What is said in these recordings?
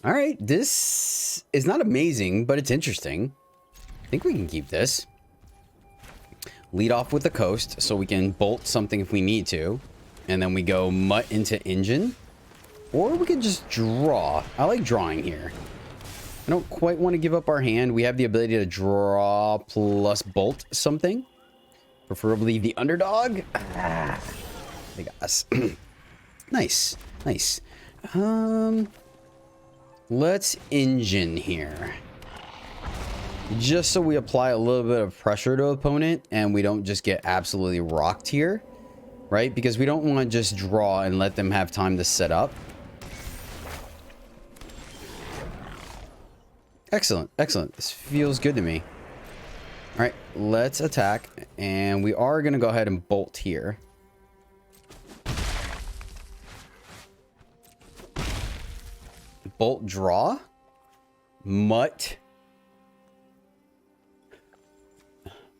All right, this is not amazing, but it's interesting. I think we can keep this. Lead off with the coast so we can bolt something if we need to. And then we go mutt into engine. Or we could just draw. I like drawing here. I don't quite want to give up our hand. We have the ability to draw plus bolt something. Preferably the underdog. Ah, they got us. Nice. Nice. Let's engine here. Just so we apply a little bit of pressure to opponent and we don't just get absolutely rocked here. Right? Because we don't want to just draw and let them have time to set up. Excellent. Excellent. This feels good to me. All right. Let's attack. And we are going to go ahead and bolt here. Bolt draw. Mutt.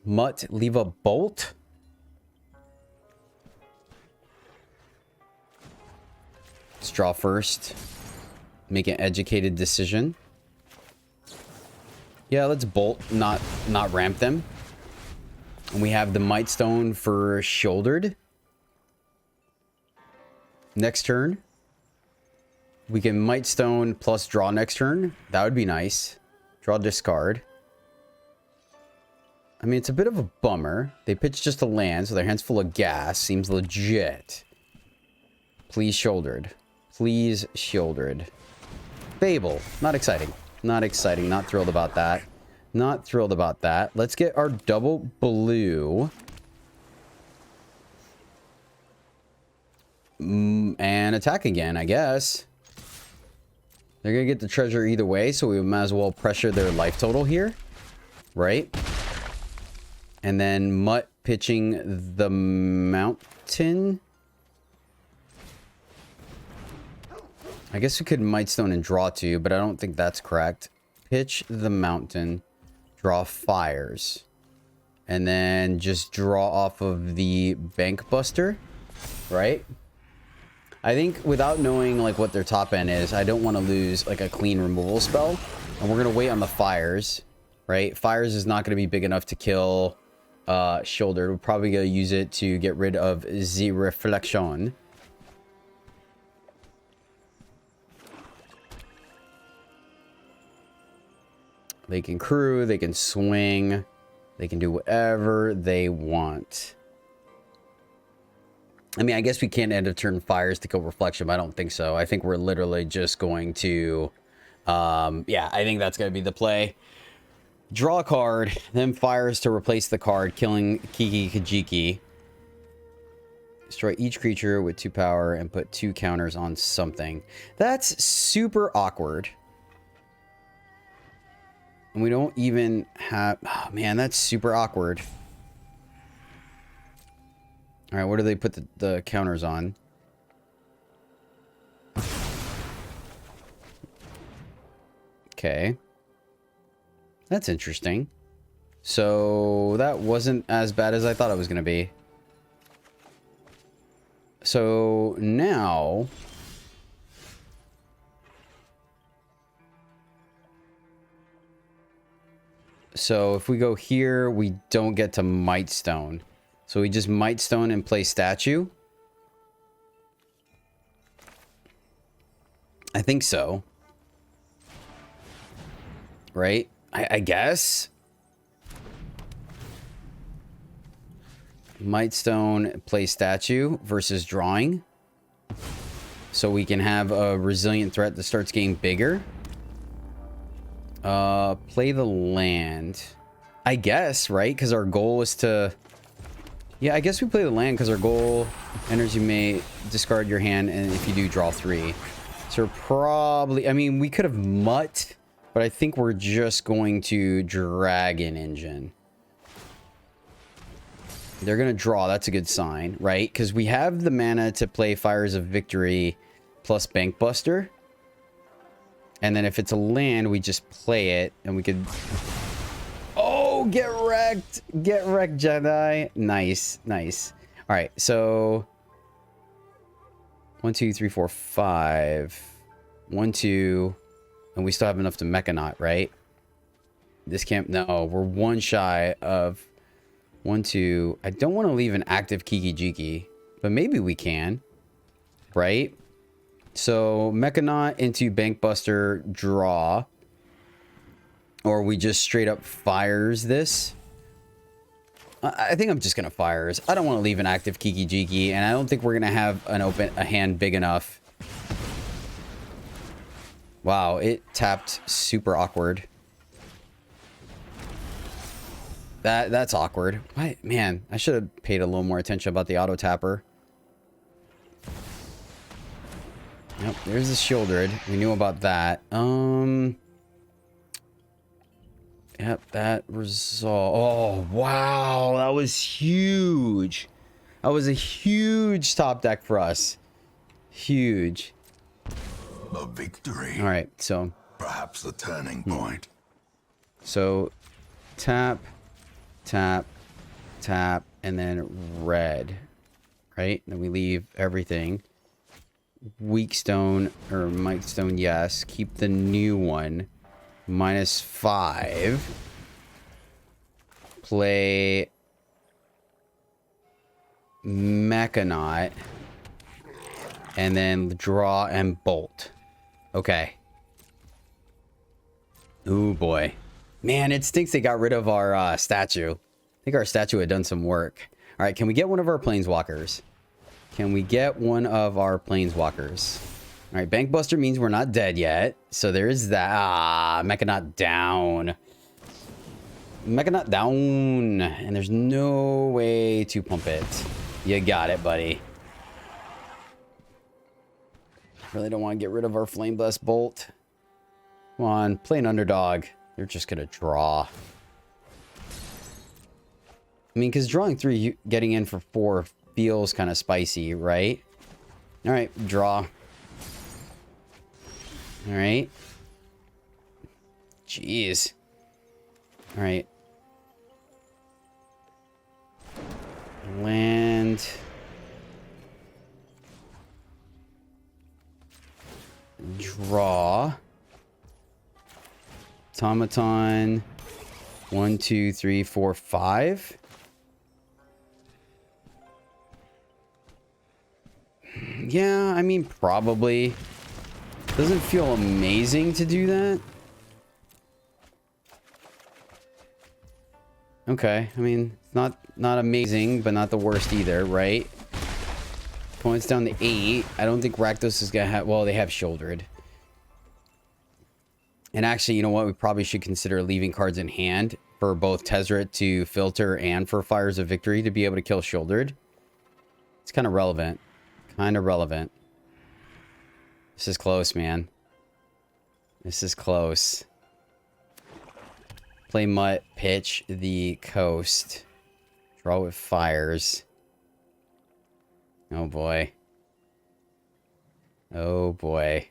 Mutt, leave a bolt. Let's draw first. Make an educated decision. Yeah, let's bolt, not ramp them. And we have the Might Stone for shouldered. Next turn. We can Might Stone plus draw next turn. That would be nice. Draw discard. I mean, it's a bit of a bummer. They pitch just a land, so their hand's full of gas. Seems legit. Please shouldered. Please shouldered. Fable. Not exciting. Not exciting. Not thrilled about that. Not thrilled about that. Let's get our double blue. And attack again, I guess. They're going to get the treasure either way, so we might as well pressure their life total here. Right? And then Mutt pitching the mountain. I guess we could Might Stone and draw two, but I don't think that's correct. Pitch the mountain. Draw fires. And then just draw off of the Bank Buster. Right? I think without knowing like what their top end is, I don't want to lose like a clean removal spell. And we're going to wait on the fires. Right? Fires is not going to be big enough to kill shoulder. We're probably going to use it to get rid of the reflection. They can crew, they can swing, they can do whatever they want. I mean, I guess we can't end of turn fires to kill reflection, but I don't think so. I think we're literally just going to, yeah, I think that's going to be the play. Draw a card, then fires to replace the card, killing Kiki Kajiki. Destroy each creature with 2 power and put 2 counters on something. That's super awkward. And we don't even have... Oh, man, that's super awkward. All right, what do they put the counters on? Okay. That's interesting. So that wasn't as bad as I thought it was going to be. So now... So if we go here, we don't get to Might Stone. So we just Might Stone and play statue. I think so. Right? I guess. Might Stone, play statue versus drawing. So we can have a resilient threat that starts getting bigger. Play the land. I guess, right? Because our goal is to... Yeah, I guess we play the land because our goal enters, you may discard your hand, and if you do, draw 3. So we're probably... I mean, we could have mutt, but I think we're just going to Dragon Engine. They're going to draw. That's a good sign, right? Because we have the mana to play Fires of Victory plus Bank Buster. And then if it's a land, we just play it, and we could... Oh, get wrecked! Get wrecked, Jedi. Nice, nice. All right, so... 1, 2, 3, 4, 5. 1, 2... And we still have enough to Mechanaut, right? This can't... No, we're one shy of... 1, 2... I don't want to leave an active Kiki Jiki. But maybe we can. Right? So, Mechanaut into Bankbuster, draw. Or we just straight up fires this. I think I'm just going to fires. I don't want to leave an active Kiki Jiki. And I don't think we're going to have a hand big enough. Wow, it tapped super awkward. That's awkward. What? Man, I should have paid a little more attention about the auto tapper. Yep, there's the Shieldred. We knew about that. Yep, that resolve. Oh, wow, that was huge. That was a huge top deck for us. Huge. A victory. All right, so perhaps the turning point. So tap, tap, tap, and then red, right? Then we leave everything. Weak stone or might stone, yes. Keep the new one. -5. Play Mechanaut. And then draw and bolt. Okay. Ooh, boy. Man, it stinks they got rid of our statue. I think our statue had done some work. All right, can we get one of our planeswalkers? Can we get one of our planeswalkers? All right, Bankbuster means we're not dead yet. So there's that. Ah, Mechanaut down. Mechanaut down. And there's no way to pump it. You got it, buddy. Really don't want to get rid of our Flame Blast Bolt. Come on, play an underdog. They're just going to draw. I mean, because drawing 3, getting in for 4 feels kind of spicy, right? All right, draw. All right. Jeez. All right. Land. Draw. Automaton. 1, 2, 3, 4, 5. Yeah, I mean, probably. Doesn't feel amazing to do that. Okay, I mean, it's not amazing, but not the worst either, right? Points down to 8. I don't think Rakdos is gonna have... Well, they have Shieldred. And actually, you know what? We probably should consider leaving cards in hand for both Tezzeret to filter and for Fires of Victory to be able to kill Shieldred. It's kind of relevant. Kind of relevant. This is close, man. This is close. Play Mutt, pitch the coast. Draw with fires. Oh boy. Oh boy.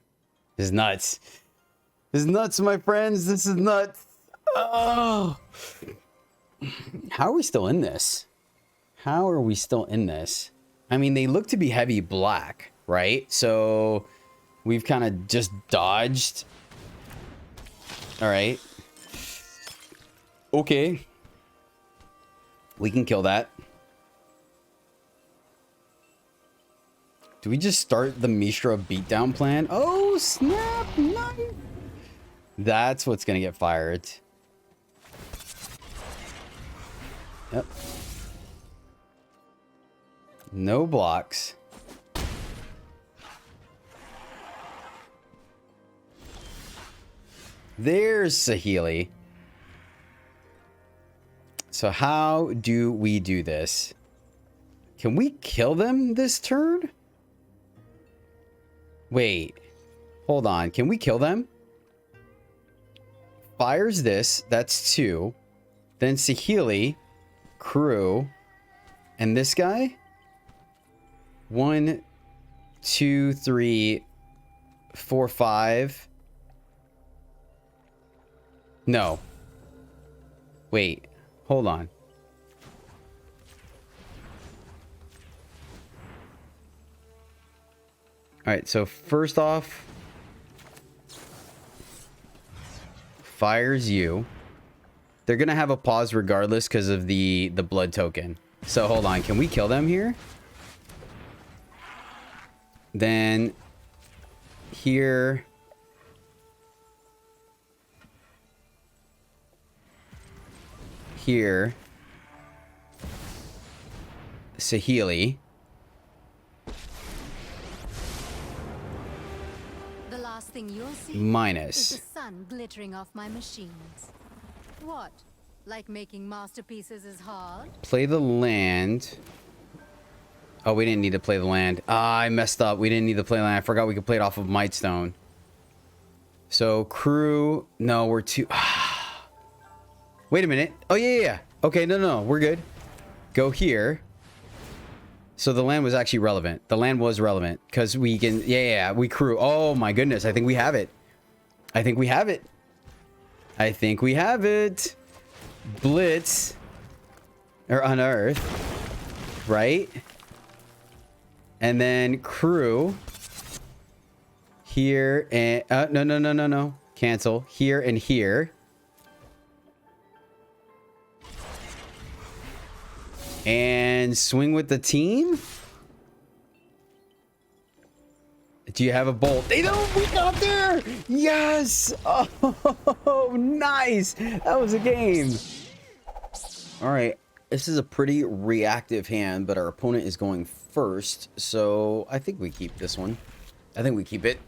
This is nuts. This is nuts, my friends. This is nuts. Oh. How are we still in this? How are we still in this? I mean, they look to be heavy black, right? So we've kind of just dodged. All right. Okay. We can kill that. Do we just start the Mishra beatdown plan? Oh, snap. Nice. That's what's going to get fired. Yep. No blocks. There's Saheeli. So how do we do this? Can we kill them this turn? Wait. Hold on. Can we kill them? Fires this. That's 2. Then Saheeli. Crew. And this guy? 1, 2, 3, 4, 5. No. Wait. Hold on. All right, so first off, fires you. They're gonna have a pause regardless because of the blood token. So hold on, can we kill them here? Then here. Here. Saheeli. The last thing you'll see Minus. is the sun glittering off my machines. What? Like making masterpieces is hard? Play the land. Oh, we didn't need to play the land. Ah, I messed up. We didn't need to play the land. I forgot we could play it off of Mightstone. So crew. No, we're too. Wait a minute. Oh, yeah. Okay, no. We're good. Go here. So the land was actually relevant. The land was relevant because we can. Yeah. We crew. Oh my goodness. I think we have it. I think we have it. Blitz. Or unearth. Right? And then crew. Here and... No. Cancel. Here and here. And swing with the team? Do you have a bolt? They don't! We got there! Yes! Oh, nice! That was a game. Alright. This is a pretty reactive hand, but our opponent is going first. So, I think we keep this one. I think we keep it.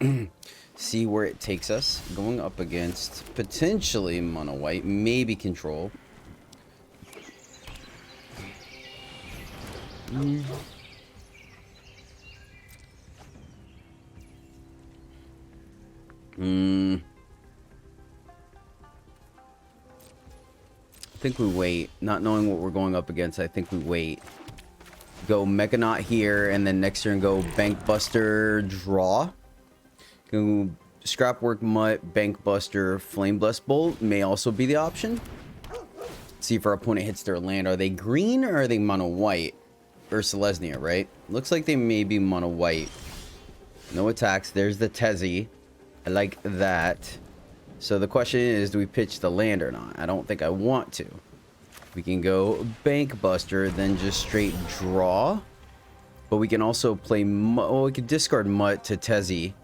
See where it takes us. Going up against potentially mono white. Maybe control. I think we wait. Not knowing what we're going up against, I think we wait. Go Mechanaut here, and then next turn go Bank Buster, draw. Go Scrapwork Mutt, Bank Buster, Flame Blessed Bolt may also be the option. See if our opponent hits their land. Are they green or are they mono white? Or Selesnya, right? Looks like they may be mono white. No attacks. There's the Tezzy. I like that. So the question is, do we pitch the land or not? I don't think I want to. We can go Bank Buster, then just straight draw. But we can also play... Well, we can discard Mutt to Tezzy,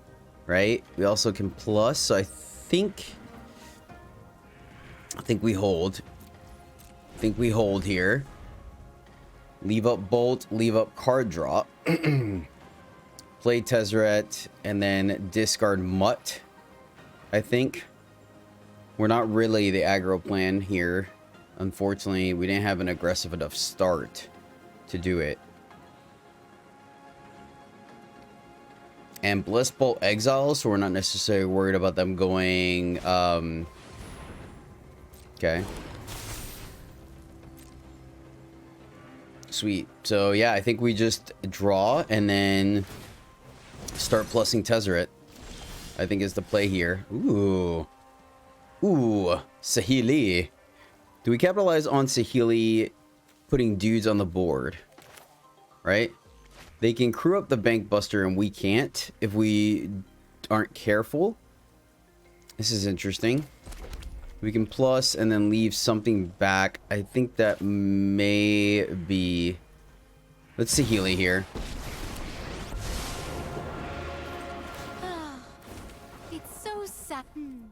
right? We also can plus. So I think we hold. I think we hold here. Leave up Bolt, leave up card draw. Play Tezzeret, and then discard Mutt, I think. We're not really the aggro plan here. Unfortunately, we didn't have an aggressive enough start to do it. And Blessed Bolt exile, so we're not necessarily worried about them going... Okay. Sweet. So yeah, I think we just draw and then start plussing Tezzeret. I think is the play here. Ooh. Saheeli. Do we capitalize on Saheeli putting dudes on the board? Right? They can crew up the Bank Buster and we can't if we aren't careful. This is interesting. We can plus and then leave something back. I think that may be... Let's Saheeli here. It's so satin.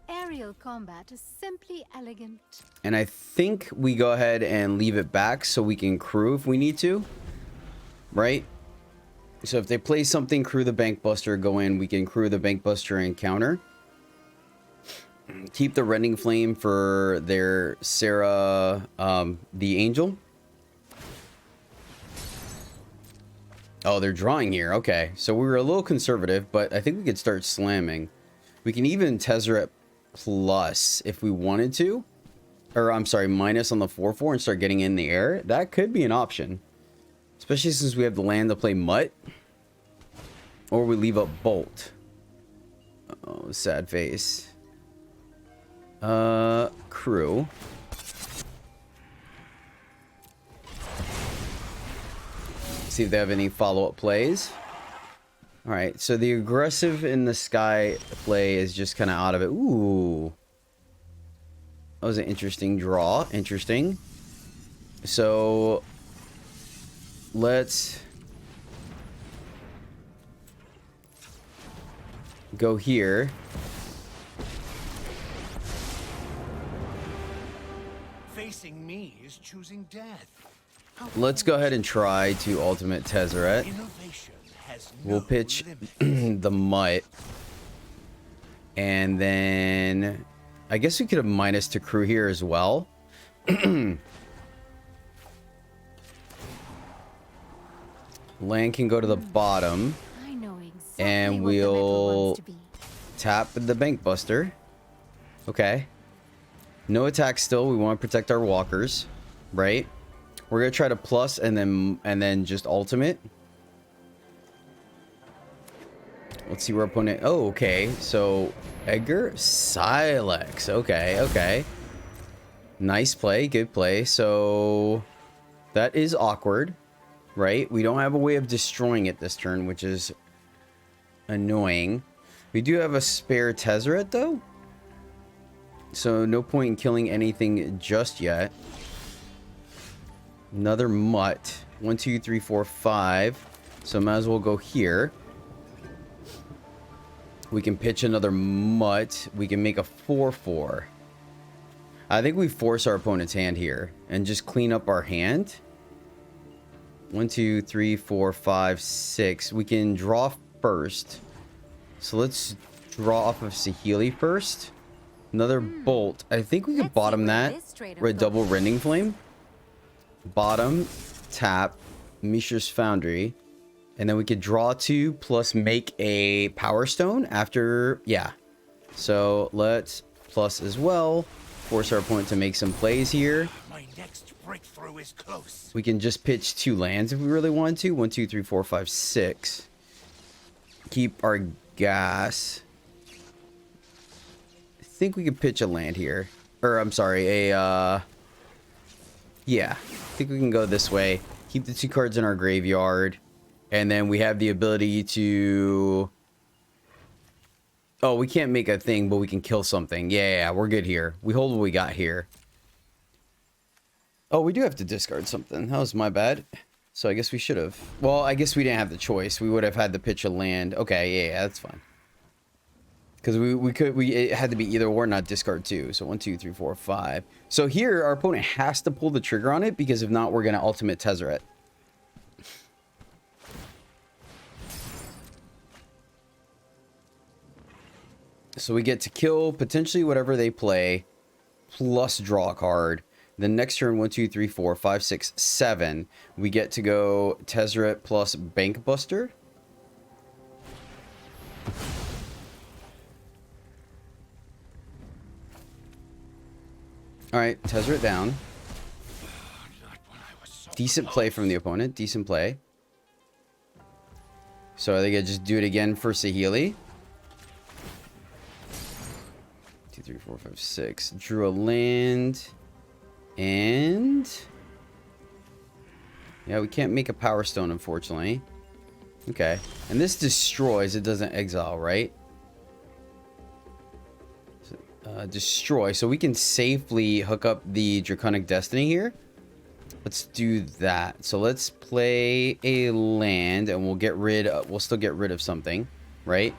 Aerial combat is simply elegant. And I think we go ahead and leave it back so we can crew if we need to. Right? So if they play something, crew the Bank Buster, go in, we can crew the Bank Buster and counter. Keep the Rending Flame for their Sarah, the Angel. Oh, they're drawing here. Okay, so we were a little conservative, but I think we could start slamming. We can even Tezzeret plus if we wanted to. Or, I'm sorry, minus on the 4/4 and start getting in the air. That could be an option. Especially since we have the land to play Mutt. Or we leave up Bolt. Oh, sad face. Crew. See if they have any follow-up plays. Alright, so the aggressive in the sky play is just kind of out of it. Ooh. That was an interesting draw. Interesting. So let's go here. Facing me is choosing death. Let's go ahead and try to ultimate Tezzeret. Innovation has We'll no pitch limit. the Mutt. And then I guess we could have minus to crew here as well. Land can go to the bottom. I know exactly And what the metal we'll wants to be. tap the Bank Buster. Okay. No attack still. We want to protect our walkers, right? We're gonna try to plus and then just ultimate. Let's see where opponent. Oh, okay. So Edgar Silex. Okay, okay. Nice play, good play. So that is awkward, right? We don't have a way of destroying it this turn, which is annoying. We do have a spare Tezzeret though, so no point in killing anything just yet. Another Mutt. 1, 2, 3, 4, 5. So might as well go here. We can pitch another Mutt. We can make a 4/4. I think we force our opponent's hand here and just clean up our hand. 1, 2, 3, 4, 5, 6. We can draw first. So let's draw off of Saheeli first. Another bolt. I think we could Let's see bottom where that. this trader Red goes. double Rending Flame. Bottom, tap, Mishra's Foundry. And then we could draw 2 plus make a Power Stone after. Yeah. So let's plus as well. Force our opponent to make some plays here. My next breakthrough is close. We can just pitch 2 lands if we really want to. 1, 2, 3, 4, 5, 6. Keep our gas. I think we could pitch a land here. Or, I'm sorry, a, yeah. I think we can go this way. Keep the 2 cards in our graveyard. And then we have the ability to... Oh, we can't make a thing, but we can kill something. Yeah, we're good here. We hold what we got here. Oh, we do have to discard something. That was my bad. So I guess we should have. Well, I guess we didn't have the choice. We would have had to pitch a land. Okay, yeah, that's fine. Because it had to be either or, not discard 2. So 1, 2, 3, 4, 5. So here, our opponent has to pull the trigger on it, because if not, we're going to ultimate Tezzeret. So we get to kill potentially whatever they play, plus draw a card. Then next turn, 1, 2, 3, 4, 5, 6, 7. We get to go Tezzeret plus Bank Buster. All right, Tezzeret down. Decent play from the opponent. Decent play. So are they gonna just do it again for Saheeli? 2, 3, 4, 5, 6. Drew a land. And... yeah, we can't make a Power Stone, unfortunately. Okay. And this destroys. It doesn't exile, right? Destroy. So we can safely hook up the Draconic Destiny here. Let's do that. So let's play a land, and we'll get rid of... we'll still get rid of something, right?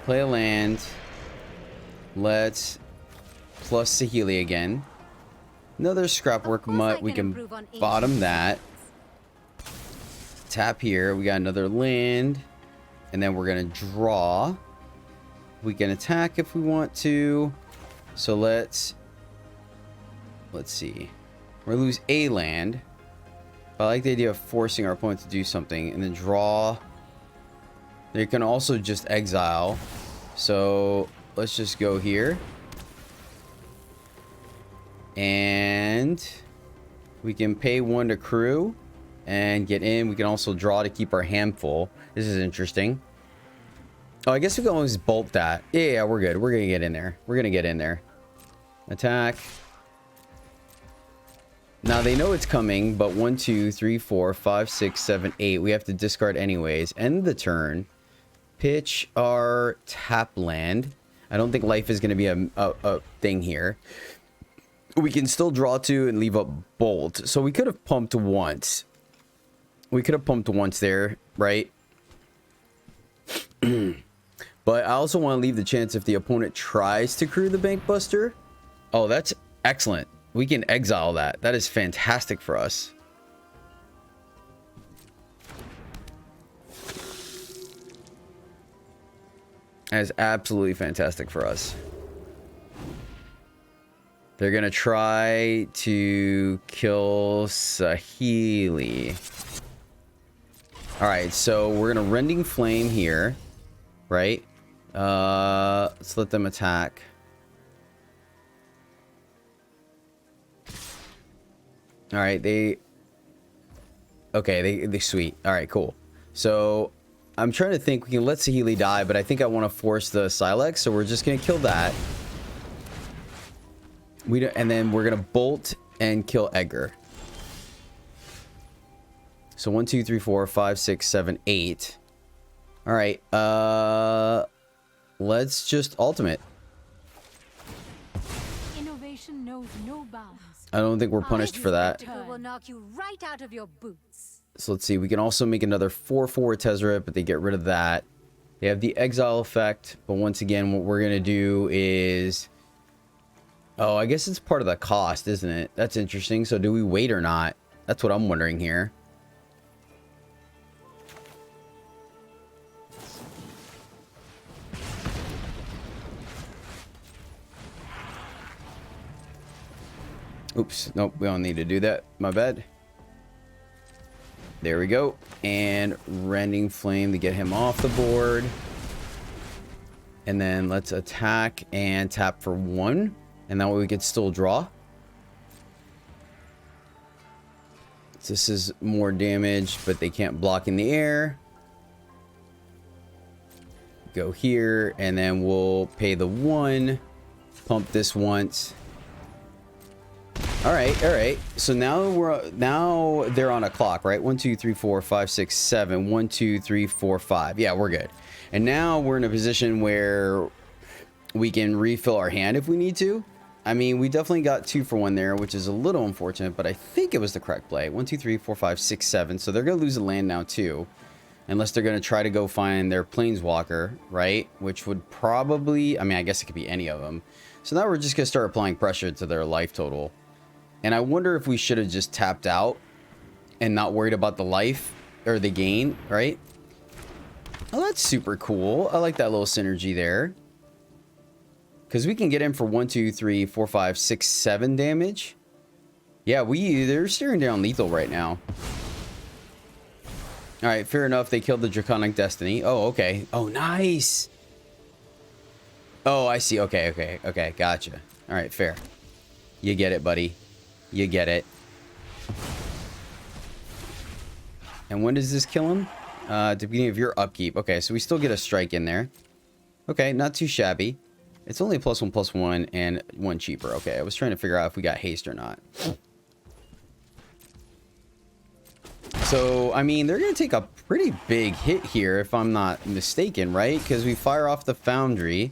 Play a land. Let's plus Saheeli again. Another Scrapwork Mutt. We can bottom that. Tap here. We got another land. And then we're going to draw. We can attack if we want to. So let's see. We're going to lose a land. I like the idea of forcing our opponent to do something. And then draw. They can also just exile. So let's just go here. And we can pay 1 to crew and get in. We can also draw to keep our hand full. This is interesting. Oh, I guess we can always bolt that. Yeah, we're good. We're going to get in there. We're going to get in there. Attack. Now they know it's coming, but 1, 2, 3, 4, 5, 6, 7, 8. We have to discard anyways. End the turn. Pitch our tap land. I don't think life is going to be a thing here. We can still draw 2 and leave up bolt. So we could have pumped once. We could have pumped once there, right? But I also want to leave the chance if the opponent tries to crew the Bank Buster. Oh, that's excellent. We can exile that. That is fantastic for us. That is absolutely fantastic for us. They're going to try to kill Saheeli. Alright, so we're going to Rending Flame here. Right? Let's let them attack. Alright, Okay, they sweet. Alright, cool. So, I'm trying to think. We can let Saheeli die, but I think I want to force the Silex, so we're just going to kill that. And then we're going to bolt and kill Edgar. So 1, 2, 3, 4, 5, 6, 7, 8. All right. Let's just ultimate. Innovation knows no bounds. I don't think we're punished for that. Will knock you right out of your boots. So let's see. We can also make another 4/4 Tezzeret, but they get rid of that. They have the exile effect, but once again, what we're gonna do is... Oh, I guess it's part of the cost, isn't it? That's interesting. So do we wait or not? That's what I'm wondering here. Oops. Nope, we don't need to do that. My bad. There we go. And Rending Flame to get him off the board. And then let's attack and tap for 1. And that way we could still draw. This is more damage, but they can't block in the air. Go here, and then we'll pay the 1. Pump this once. All right. So now they're on a clock, right? 1, 2, 3, 4, 5, 6, 7. 1, 2, 3, 4, 5. Yeah, we're good. And now we're in a position where we can refill our hand if we need to. I mean, we definitely got 2 for 1 there, which is a little unfortunate, but I think it was the correct play. 1, 2, 3, 4, 5, 6, 7. So they're going to lose a land now too. Unless they're going to try to go find their Planeswalker, right? Which would probably... I mean, I guess it could be any of them. So now we're just going to start applying pressure to their life total. And I wonder if we should have just tapped out and not worried about the life or the gain, right? Oh, that's super cool. I like that little synergy there. Because we can get in for 1, 2, 3, 4, 5, 6, 7 damage. Yeah, they're staring down lethal right now. All right, fair enough. They killed the Draconic Destiny. Oh, okay. Oh, nice. Oh, I see. Okay. Gotcha. All right, fair. You get it, buddy. You get it. And when does this kill him? At the beginning of your upkeep. Okay, so we still get a strike in there. Okay, not too shabby. It's only +1/+1 and 1 cheaper. Okay, I was trying to figure out if we got haste or not. So, I mean, they're going to take a pretty big hit here, if I'm not mistaken, right? Because we fire off the Foundry.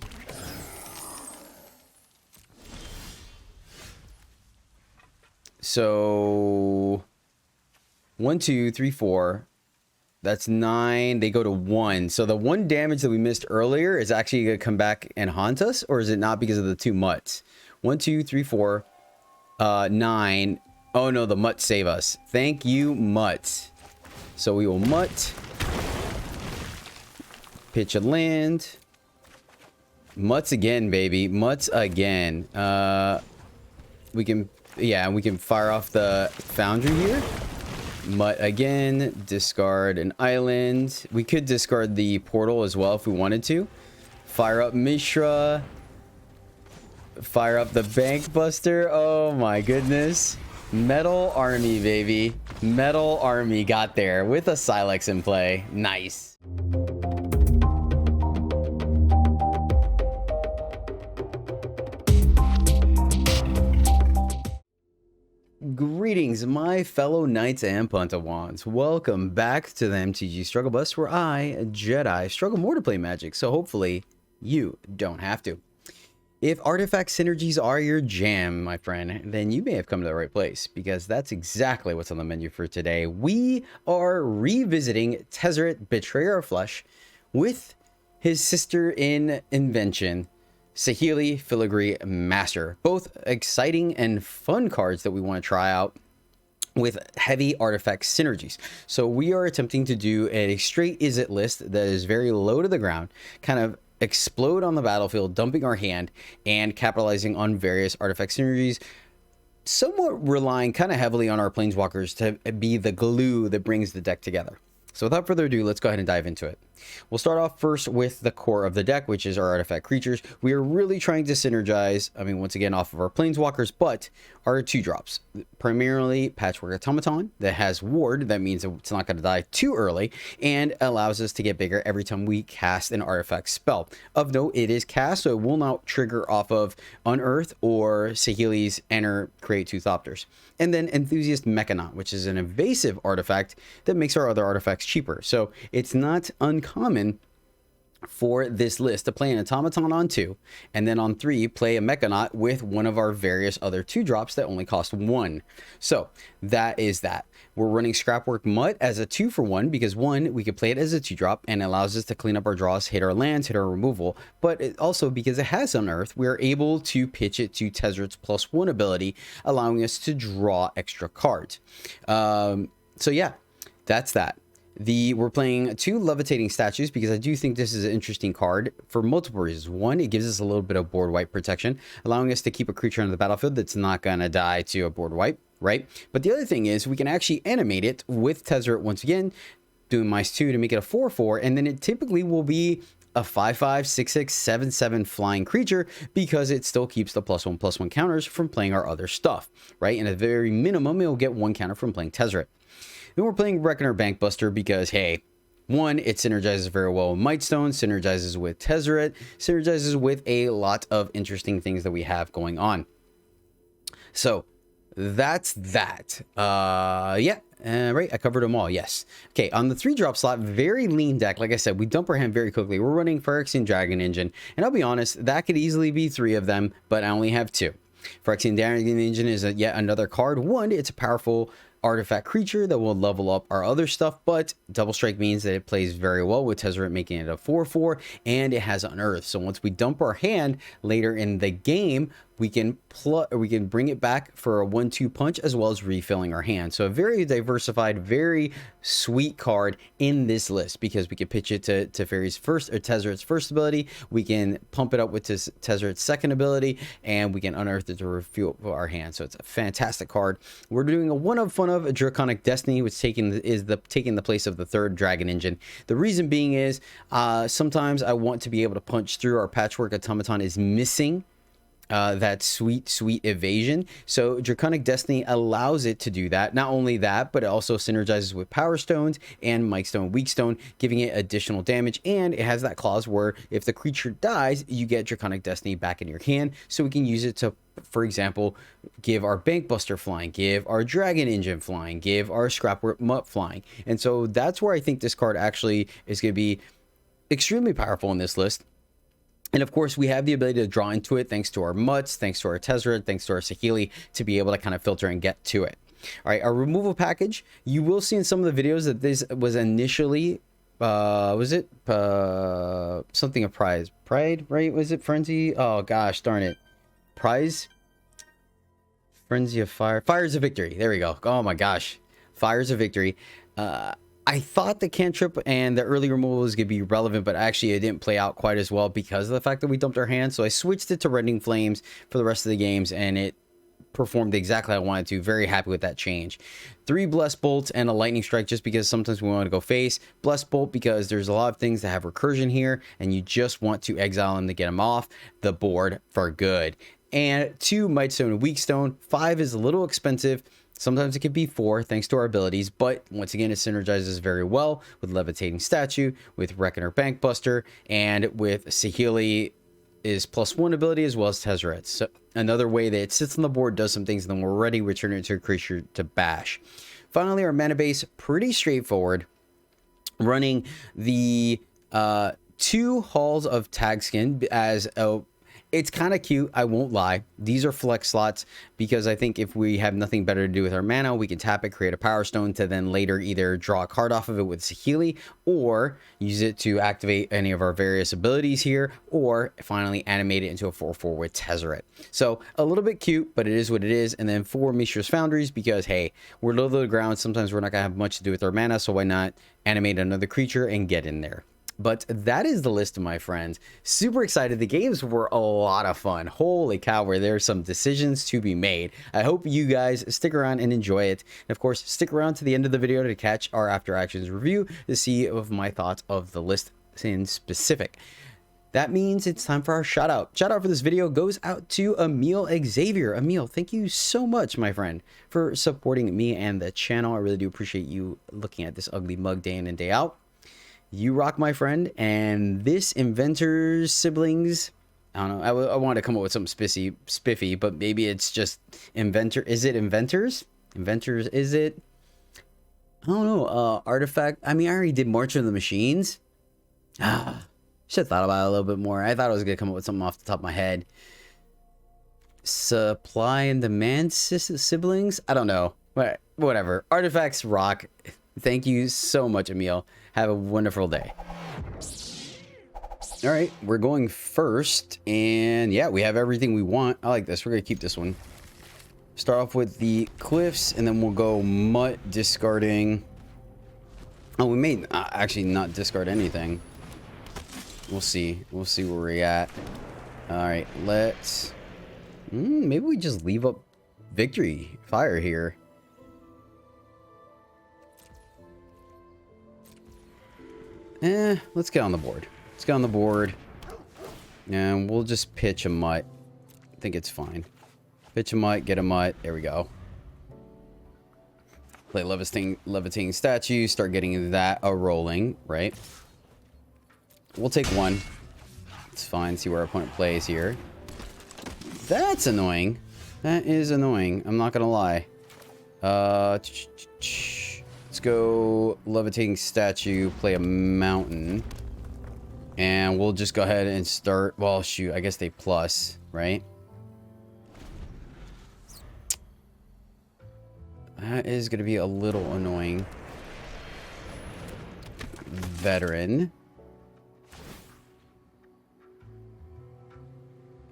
So, 1, 2, 3, 4. That's 9. They go to 1. So the 1 damage that we missed earlier is actually going to come back and haunt us? Or is it not because of the 2 mutts? 1, 2, 3, 4. 9. Oh no, the mutts save us. Thank you, mutts. So we will mutt. Pitch a land. Mutts again, baby. Mutts again. We can fire off the Foundry here. Mutt again. Discard an island. We could discard the portal as well if we wanted to. Fire up Mishra. Fire up the Bank Buster. Oh my goodness. Metal Army, baby. Metal Army got there with a Silex in play. Nice. Greetings, my fellow knights and puntawans. Welcome back to the MTG Struggle Bus, where I, Jedi, struggle more to play Magic, so hopefully you don't have to. If artifact synergies are your jam, my friend, then you may have come to the right place, because that's exactly what's on the menu for today. We are revisiting Tezzeret, Betrayer of Flesh, with his sister in invention, Saheeli, Filigree Master. Both exciting and fun cards that we want to try out with heavy artifact synergies. So we are attempting to do a straight Izzet list that is very low to the ground, kind of explode on the battlefield, dumping our hand and capitalizing on various artifact synergies, somewhat relying kind of heavily on our planeswalkers to be the glue that brings the deck together. So without further ado, let's go ahead and dive into it. We'll start off first with the core of the deck, which is our artifact creatures. We are really trying to synergize, once again, off of our planeswalkers, but our 2-drops. Primarily Patchwork Automaton that has ward, that means it's not going to die too early, and allows us to get bigger every time we cast an artifact spell. Of note, it is cast, so it will not trigger off of Unearth or Saheeli's Enter, create 2 Thopters. And then Enthusiast Mechanaut, which is an evasive artifact that makes our other artifacts cheaper. So it's not uncommon for this list to play an Automaton on 2, and then on 3 play a Mechanaut with one of our various other 2-drops that only cost 1. So that is that. We're running Scrapwork Mutt as a 2-for-1 because 1, we could play it as a 2-drop and allows us to clean up our draws, hit our lands, hit our removal, but also because it has Unearth, we're able to pitch it to Tezzeret's +1 ability, allowing us to draw extra cards. So yeah, that's that. We're playing 2 Levitating Statues because I do think this is an interesting card for multiple reasons. 1, it gives us a little bit of board wipe protection, allowing us to keep a creature on the battlefield that's not going to die to a board wipe, right? But the other thing is we can actually animate it with Tezzeret once again, doing -2 to make it a 4/4, and then it typically will be a 5/5, 6/6, 7/7 flying creature because it still keeps the +1/+1 counters from playing our other stuff, right? And at the very minimum, it will get 1 counter from playing Tezzeret. Then we're playing Reckoner Bankbuster because, hey, 1, it synergizes very well with Mightstone, synergizes with Tezzeret, synergizes with a lot of interesting things that we have going on. So that's that. Yeah, right, I covered them all, yes. Okay, on the 3-drop slot, very lean deck. Like I said, we dump our hand very quickly. We're running Phyrexian Dragon Engine, and I'll be honest, that could easily be 3 of them, but I only have 2. Phyrexian Dragon Engine is yet another card. 1, it's a powerful artifact creature that will level up our other stuff, but Double Strike means that it plays very well with Tezzeret, making it a 4/4, and it has Unearth. So once we dump our hand later in the game, we can bring it back for a 1/2 punch, as well as refilling our hand. So a very diversified, very sweet card in this list because we can pitch it to Teferi's first or Tezzeret's first ability. We can pump it up with Tezzeret's second ability, and we can unearth it to refuel our hand. So it's a fantastic card. We're doing a one of fun of a Draconic Destiny, which taking the place of the 3rd Dragon Engine. The reason being is sometimes I want to be able to punch through. Our Patchwork Automaton is missing that sweet evasion, so Draconic Destiny allows it to do that. Not only that, but it also synergizes with Power Stones and Mightstone, Weakstone, giving it additional damage, and it has that clause where if the creature dies, you get Draconic Destiny back in your hand, so we can use it to, for example, give our Bankbuster flying, give our Dragon Engine flying, give our Scrapwork Mutt flying. And so that's where I think this card actually is going to be extremely powerful in this list. And of course, we have the ability to draw into it thanks to our Mutts, thanks to our Tezzeret, thanks to our Saheeli, to be able to kind of filter and get to it. All right, our removal package, you will see in some of the videos that this was initially, was it something of Prize? Pride, right? Was it Frenzy? Oh gosh, darn it. Prize? Frenzy of Fire. Fires of Victory. There we go. Oh my gosh. Fires of Victory. I thought the cantrip and the early removal was going to be relevant, but actually it didn't play out quite as well because of the fact that we dumped our hand. So I switched it to Rending Flames for the rest of the games, and it performed exactly how I wanted to. Very happy with that change. 3 Blessed Bolts and a Lightning Strike just because sometimes we want to go face. Blessed Bolt because there's a lot of things that have recursion here, and you just want to exile them to get them off the board for good. And 2 Mightstone and Weakstone. 5 is a little expensive. Sometimes it could be 4 thanks to our abilities, but once again, it synergizes very well with Levitating Statue, with Reckoner Bankbuster, and with Saheeli is +1 ability as well as Tezzeret. So another way that it sits on the board, does some things, and then we're ready, return it to a creature to bash. Finally, our mana base, pretty straightforward. Running the 2 Halls of Tagskin as a it's kind of cute. I won't lie. These are flex slots because I think if we have nothing better to do with our mana, we can tap it, create a power stone to then later either draw a card off of it with Saheeli or use it to activate any of our various abilities here, or finally animate it into a 4/4 with Tezzeret. So a little bit cute, but it is what it is. And then 4 Mishra's Foundries because, hey, we're low to the ground. Sometimes we're not going to have much to do with our mana, so why not animate another creature and get in there? But that is the list, my friends. Super excited. The games were a lot of fun. Holy cow, were there some decisions to be made. I hope you guys stick around and enjoy it. And of course, stick around to the end of the video to catch our After Actions review to see of my thoughts of the list in specific. That means it's time for our shout out. Shout out for this video goes out to Emil Xavier. Emil, thank you so much, my friend, for supporting me and the channel. I really do appreciate you looking at this ugly mug day in and day out. You rock, my friend. And this Inventor's Siblings, I don't know, I want to come up with something spiffy, but maybe it's just Inventor. Is it Inventors? Inventors, is it? I don't know. Artifact. I mean, I already did March of the Machines. Should have thought about it a little bit more. I thought I was going to come up with something off the top of my head. Supply and Demand Siblings? I don't know. Whatever. Artifacts rock. Thank you so much, Emil. Have a wonderful day. All right, we're going first. And yeah, we have everything we want. I like this. We're going to keep this one. Start off with the Cliffs, and then we'll go Mutt, discarding. Oh, we may actually not discard anything. We'll see. We'll see where we're at. All right, let's... maybe we just leave up Victory Fire here. Let's get on the board. Let's get on the board. And we'll just pitch a Mutt. I think it's fine. Pitch a Mutt, get a Mutt. There we go. Play Levitating Statue. Start getting that a-rolling, right? We'll take one. It's fine. See where our opponent plays here. That's annoying. That is annoying. I'm not gonna lie. Let's go Levitating Statue, play a Mountain. And we'll just go ahead and start... Well, shoot, I guess they plus, right? That is going to be a little annoying. Veteran.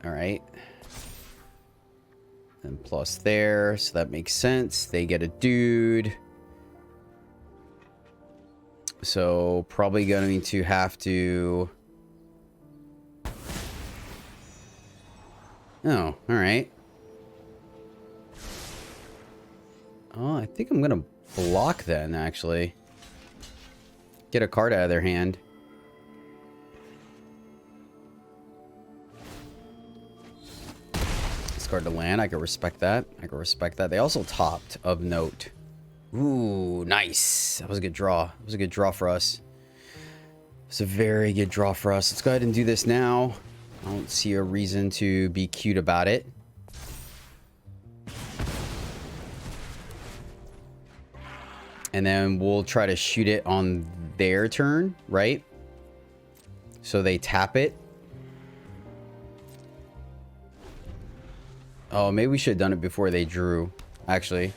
Alright. And plus there, so that makes sense. They get a dude. So probably going to have to... Oh, alright. Oh, I think I'm going to block then, actually. Get a card out of their hand. Discard the land. I can respect that. I can respect that. They also topped of note. Ooh, nice. That was a good draw. It was a good draw for us. It's a very good draw for us. Let's go ahead and do this now. I don't see a reason to be cute about it. And then we'll try to shoot it on their turn, right? So they tap it. Oh, maybe we should have done it before they drew, actually.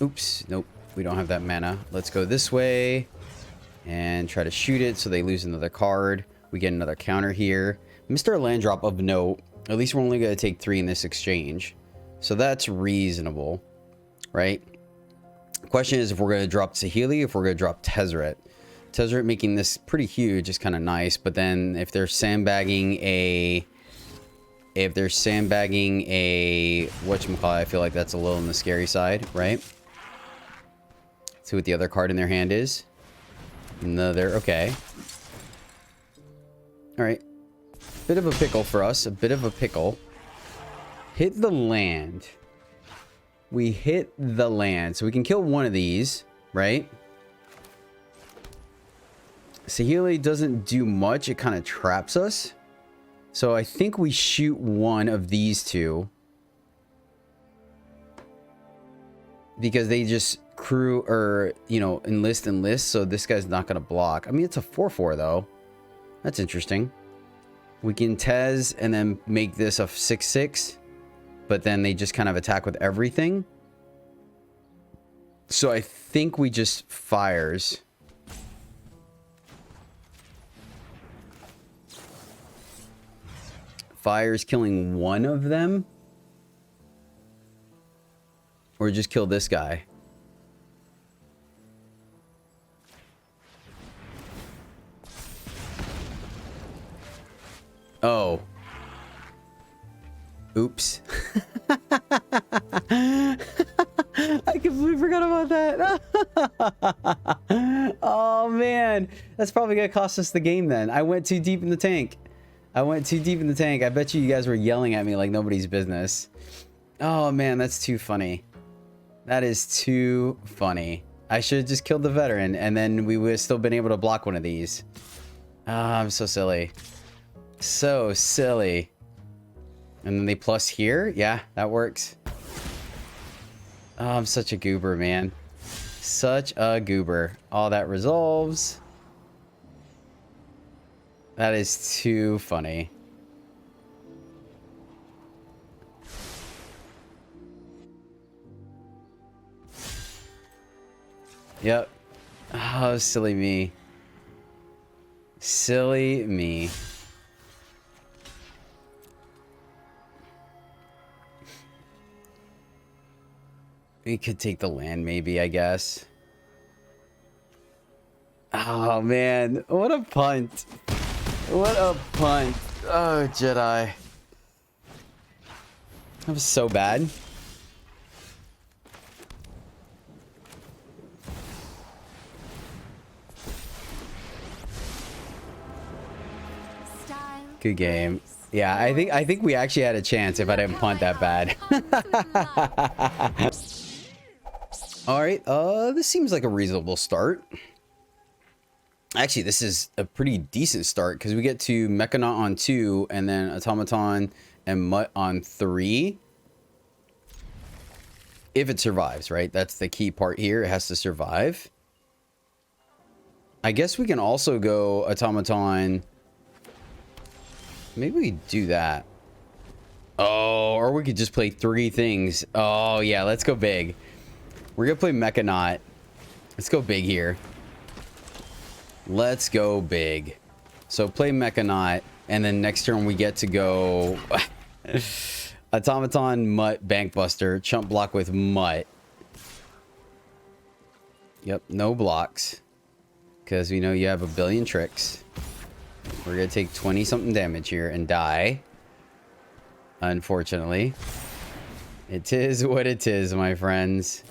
Oops, nope, we don't have that mana. Let's go this way and try to shoot it so they lose another card. We get another counter here. Mr. Land Drop of note. At least we're only going to take 3 in this exchange. So that's reasonable, right? Question is if we're going to drop Saheeli, if we're going to drop Tezzeret. Tezzeret making this pretty huge is kind of nice, but then if they're sandbagging a... whatchamacallit, I feel like that's a little on the scary side, right? See what the other card in their hand is. Another, okay. Alright. Bit of a pickle for us. A bit of a pickle. Hit the land. We hit the land. So we can kill one of these, right? Saheeli doesn't do much. It kind of traps us. So I think we shoot one of these two. Because they just crew or, you know, enlist, so this guy's not going to block. I mean, it's a 4/4 though. That's interesting. We can Tez and then make this a 6/6, but then they just kind of attack with everything. So I think we just fires. Fires killing one of them. Or just kill this guy. Oh. Oops. I completely forgot about that. Oh, man. That's probably going to cost us the game then. I went too deep in the tank. I bet you guys were yelling at me like nobody's business. Oh, man. That's too funny. That is too funny. I should have just killed the veteran, and then we would have still been able to block one of these. Ah, I'm so silly. So silly. And then they plus here? Yeah, that works. Oh, I'm such a goober, man. Such a goober. All that resolves. That is too funny. Yep. Oh, silly me. Silly me. We could take the land, maybe, I guess. Oh, man. What a punt. What a punt. Oh, Jedi. That was so bad. Good game. Yeah, I think we actually had a chance if I didn't punt that bad. All right, this seems like a reasonable start. Actually, this is a pretty decent start because we get to Mechanaut on 2 and then Automaton and Mutt on 3. If it survives, right? That's the key part here. It has to survive. I guess we can also go Automaton. Maybe we do that. Oh, or we could just play 3 things. Oh, yeah, let's go big. We're going to play Mechanaut. Let's go big here. Let's go big. So play Mechanaut, and then next turn we get to go Automaton, Mutt, Bankbuster, Chump Block with Mutt. Yep, no blocks. Because we know you have a billion tricks. We're going to take 20-something damage here and die. Unfortunately. It is what it is, my friends.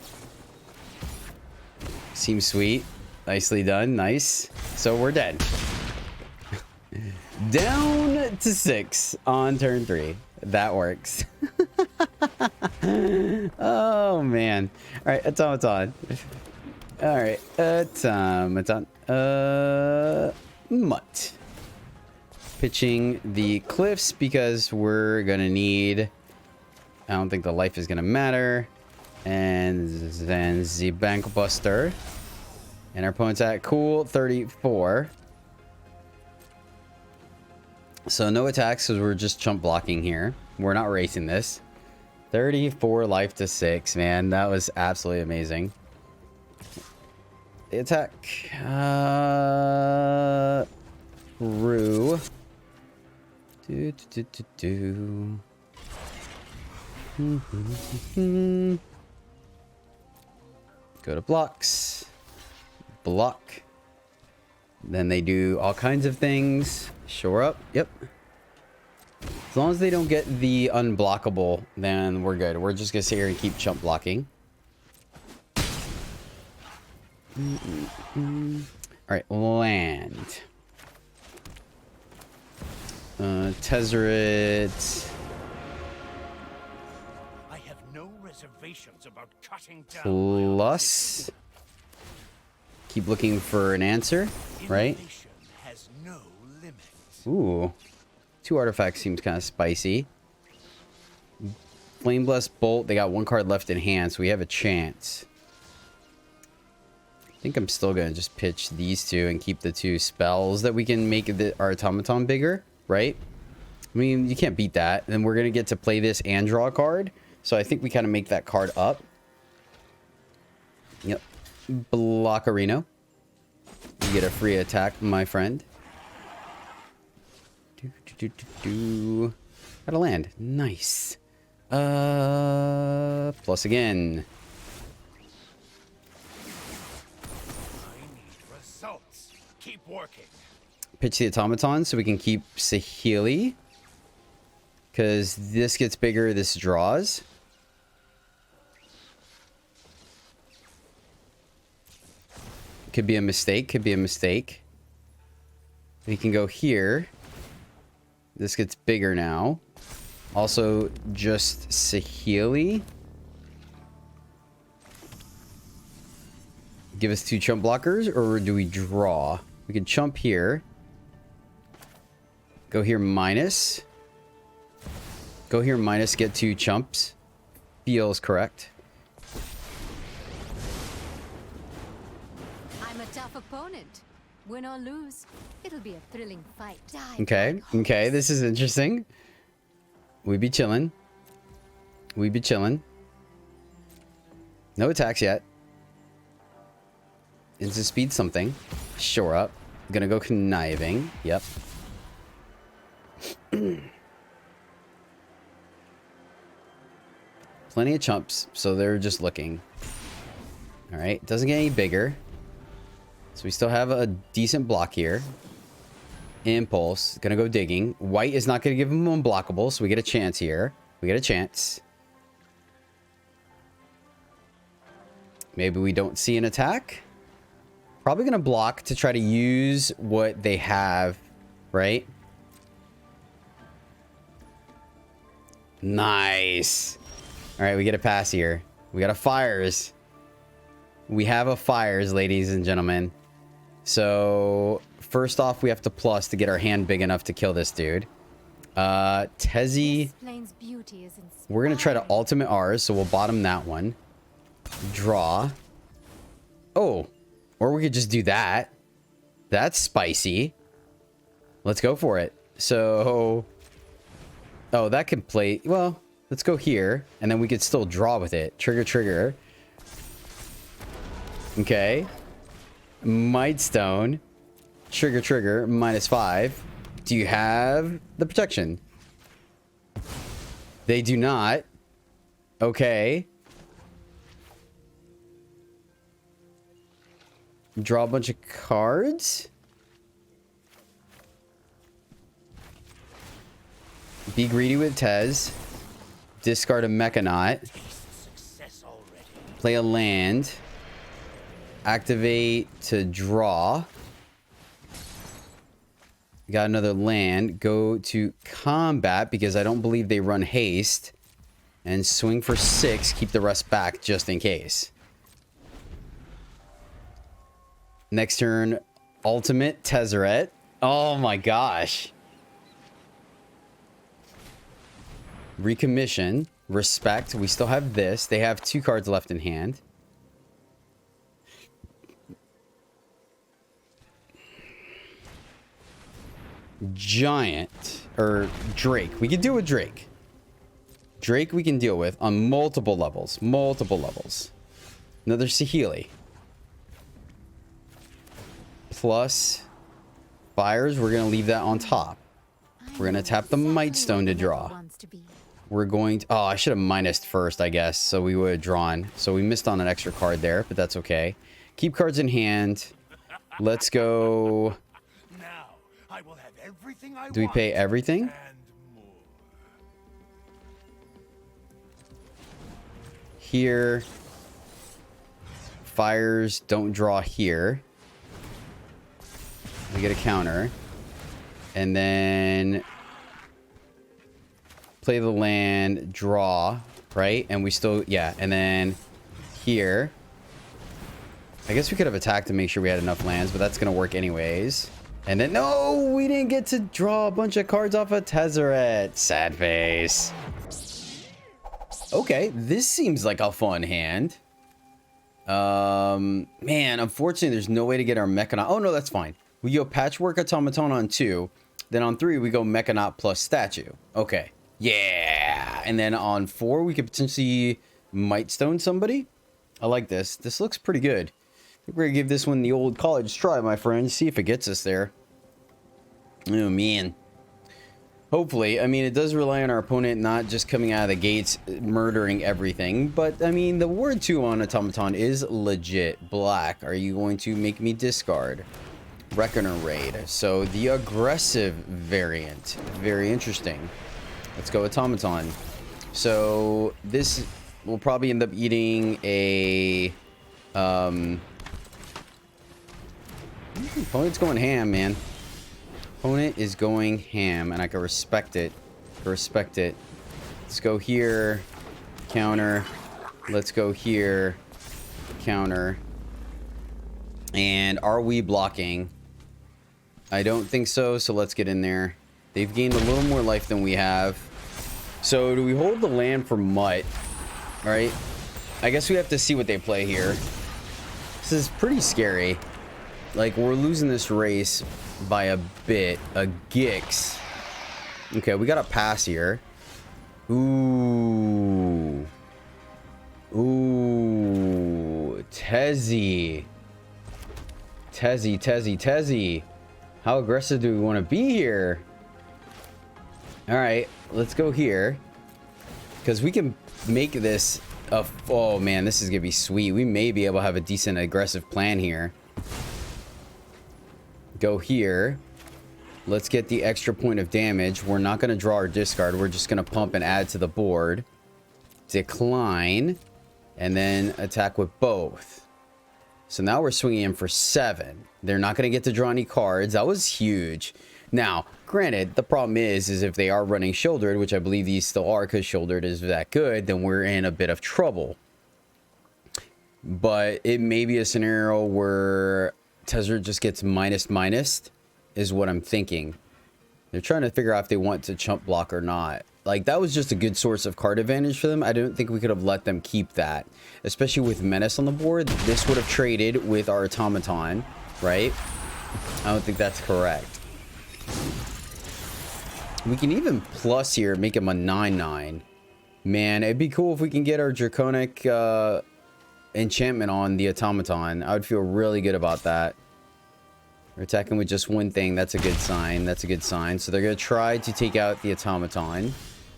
Seems sweet. Nicely done. Nice. So we're dead. Down to 6 on turn 3. That works. Oh, man. All right, Automaton. All right, Automaton. Mutt. Pitching the cliffs because we're going to need... I don't think the life is going to matter. And then the Bank Buster. And our opponent's at cool 34. So no attacks because we're just chump blocking here. We're not racing this. 34 life to 6, man. That was absolutely amazing. The attack. Rue. Go to blocks. Block. Then they do all kinds of things. Shore up. Yep. As long as they don't get the unblockable, then we're good. We're just gonna sit here and keep chump blocking. Alright, land. Tezzeret. I have no reservations about cutting down Plus. Keep looking for an answer, right? Innovation has no limits. Ooh. 2 artifacts seems kind of spicy. Flame Blessed Bolt. They got 1 card left in hand, so we have a chance. I think I'm still going to just pitch these two and keep the two spells that we can make our automaton bigger, right? I mean, you can't beat that. Then we're going to get to play this and draw a card. So I think we kind of make that card up. Yep. Blockerino. You get a free attack, my friend. Got a land. Nice. Plus again. Results. Keep working. Pitch the automaton so we can keep Saheeli. Because this gets bigger, this draws. Could be a mistake, could be a mistake. We can go here. This gets bigger now. Also, just Saheeli. Give us 2 chump blockers, or do we draw? We can chump here. Go here minus. Go here minus, get 2 chumps. Feels correct. I'm a tough opponent. Win or lose, it'll be a thrilling fight. Okay, okay, this is interesting. We be chilling. We be chilling. No attacks yet. Instant speed something. Shore up. Gonna go conniving. Yep. Plenty of chumps, so they're just looking. Alright, doesn't get any bigger. So we still have a decent block here. Impulse, gonna go digging. White is not gonna give him unblockable, so we get a chance here. We get a chance. Maybe we don't see an attack. Probably gonna block to try to use what they have, right? Nice. All right, we get a pass here. We got a fires. We have a fires, ladies and gentlemen. So first off, we have to plus to get our hand big enough to kill this dude. Tezzy. We're gonna try to ultimate ours, so we'll bottom that one. Draw. Oh, or we could just do that. That's spicy. Let's go for it. So, oh, that can play. Well, let's go here, and then we could still draw with it. Trigger, trigger. Okay. Might Stone. Trigger, trigger. -5. Do you have the protection? They do not. Okay. Draw a bunch of cards. Be greedy with Tez. Discard a Mechanaut. Play a land. Activate to draw. Got another land. Go to combat because I don't believe they run haste. And swing for 6. Keep the rest back just in case. Next turn, ultimate Tezzeret. Oh my gosh. Recommission. Respect. We still have this. They have 2 cards left in hand. Giant. Or Drake. We can deal with Drake. Drake we can deal with on multiple levels. Multiple levels. Another Saheeli. Plus fires. We're going to leave that on top. We're going to tap the Might Stone to draw. We're going to... Oh, I should have minused first, I guess. So we would have drawn. So we missed on an extra card there, but that's okay. Keep cards in hand. Let's go... Now, I will have everything I Do we pay everything? and more. Here. Fires don't draw here. We get a counter. And then... Play the land, draw, right? And we still... Yeah, and then... Here. I guess we could have attacked to make sure we had enough lands, but that's going to work anyways. And then... No! We didn't get to draw a bunch of cards off of Tezzeret. Sad face. Okay, this seems like a fun hand. Man, unfortunately, there's no way to get our Mechanaut. Oh, no, that's fine. We go Patchwork Automaton on 2. Then on 3, we go Mechanaut plus Statue. Okay. Yeah. And then on 4, we could potentially Might Stone somebody. I like this. This looks pretty good. I think we're going to give this one the old college try, my friends. See if it gets us there. Oh, man. Hopefully. I mean, it does rely on our opponent not just coming out of the gates murdering everything. But, I mean, the Ward 2 on Automaton is legit. Black, are you going to make me discard? Reckoner Raid. So, the aggressive variant. Very interesting. Let's go Automaton. So, this will probably end up eating a... Opponent's going ham, man. Opponent is going ham, and I can respect it. Respect it. Let's go here. Counter. Let's go here. Counter. And are we blocking? I don't think so, so let's get in there. They've gained a little more life than we have. So do we hold the land for Mutt? Alright. I guess we have to see what they play here. This is pretty scary. Like, we're losing this race by a bit. A Gix. Okay, we got a pass here. Ooh. Ooh. Tezzy. Tezzy. How aggressive do we want to be here? Alright, let's go here. Because we can make this a... Oh, man, this is going to be sweet. We may be able to have a decent aggressive plan here. Go here. Let's get the extra point of damage. We're not going to draw or discard. We're just going to pump and add to the board. Decline. And then attack with both. So now we're swinging in for 7. They're not going to get to draw any cards. That was huge. Now, granted, the problem is if they are running Shouldered, which I believe these still are because Shouldered is that good, then we're in a bit of trouble. But it may be a scenario where Tezzeret just gets minus, is what I'm thinking. They're trying to figure out if they want to chump block or not. Like, that was just a good source of card advantage for them. I don't think we could have let them keep that. Especially with Menace on the board. This would have traded with our Automaton, right? I don't think that's correct. We can even plus here, make him a 9/9. Man, it'd be cool if we can get our Draconic enchantment on the Automaton. I would feel really good about that. We're attacking with just one thing. That's a good sign. That's a good sign. So they're going to try to take out the Automaton.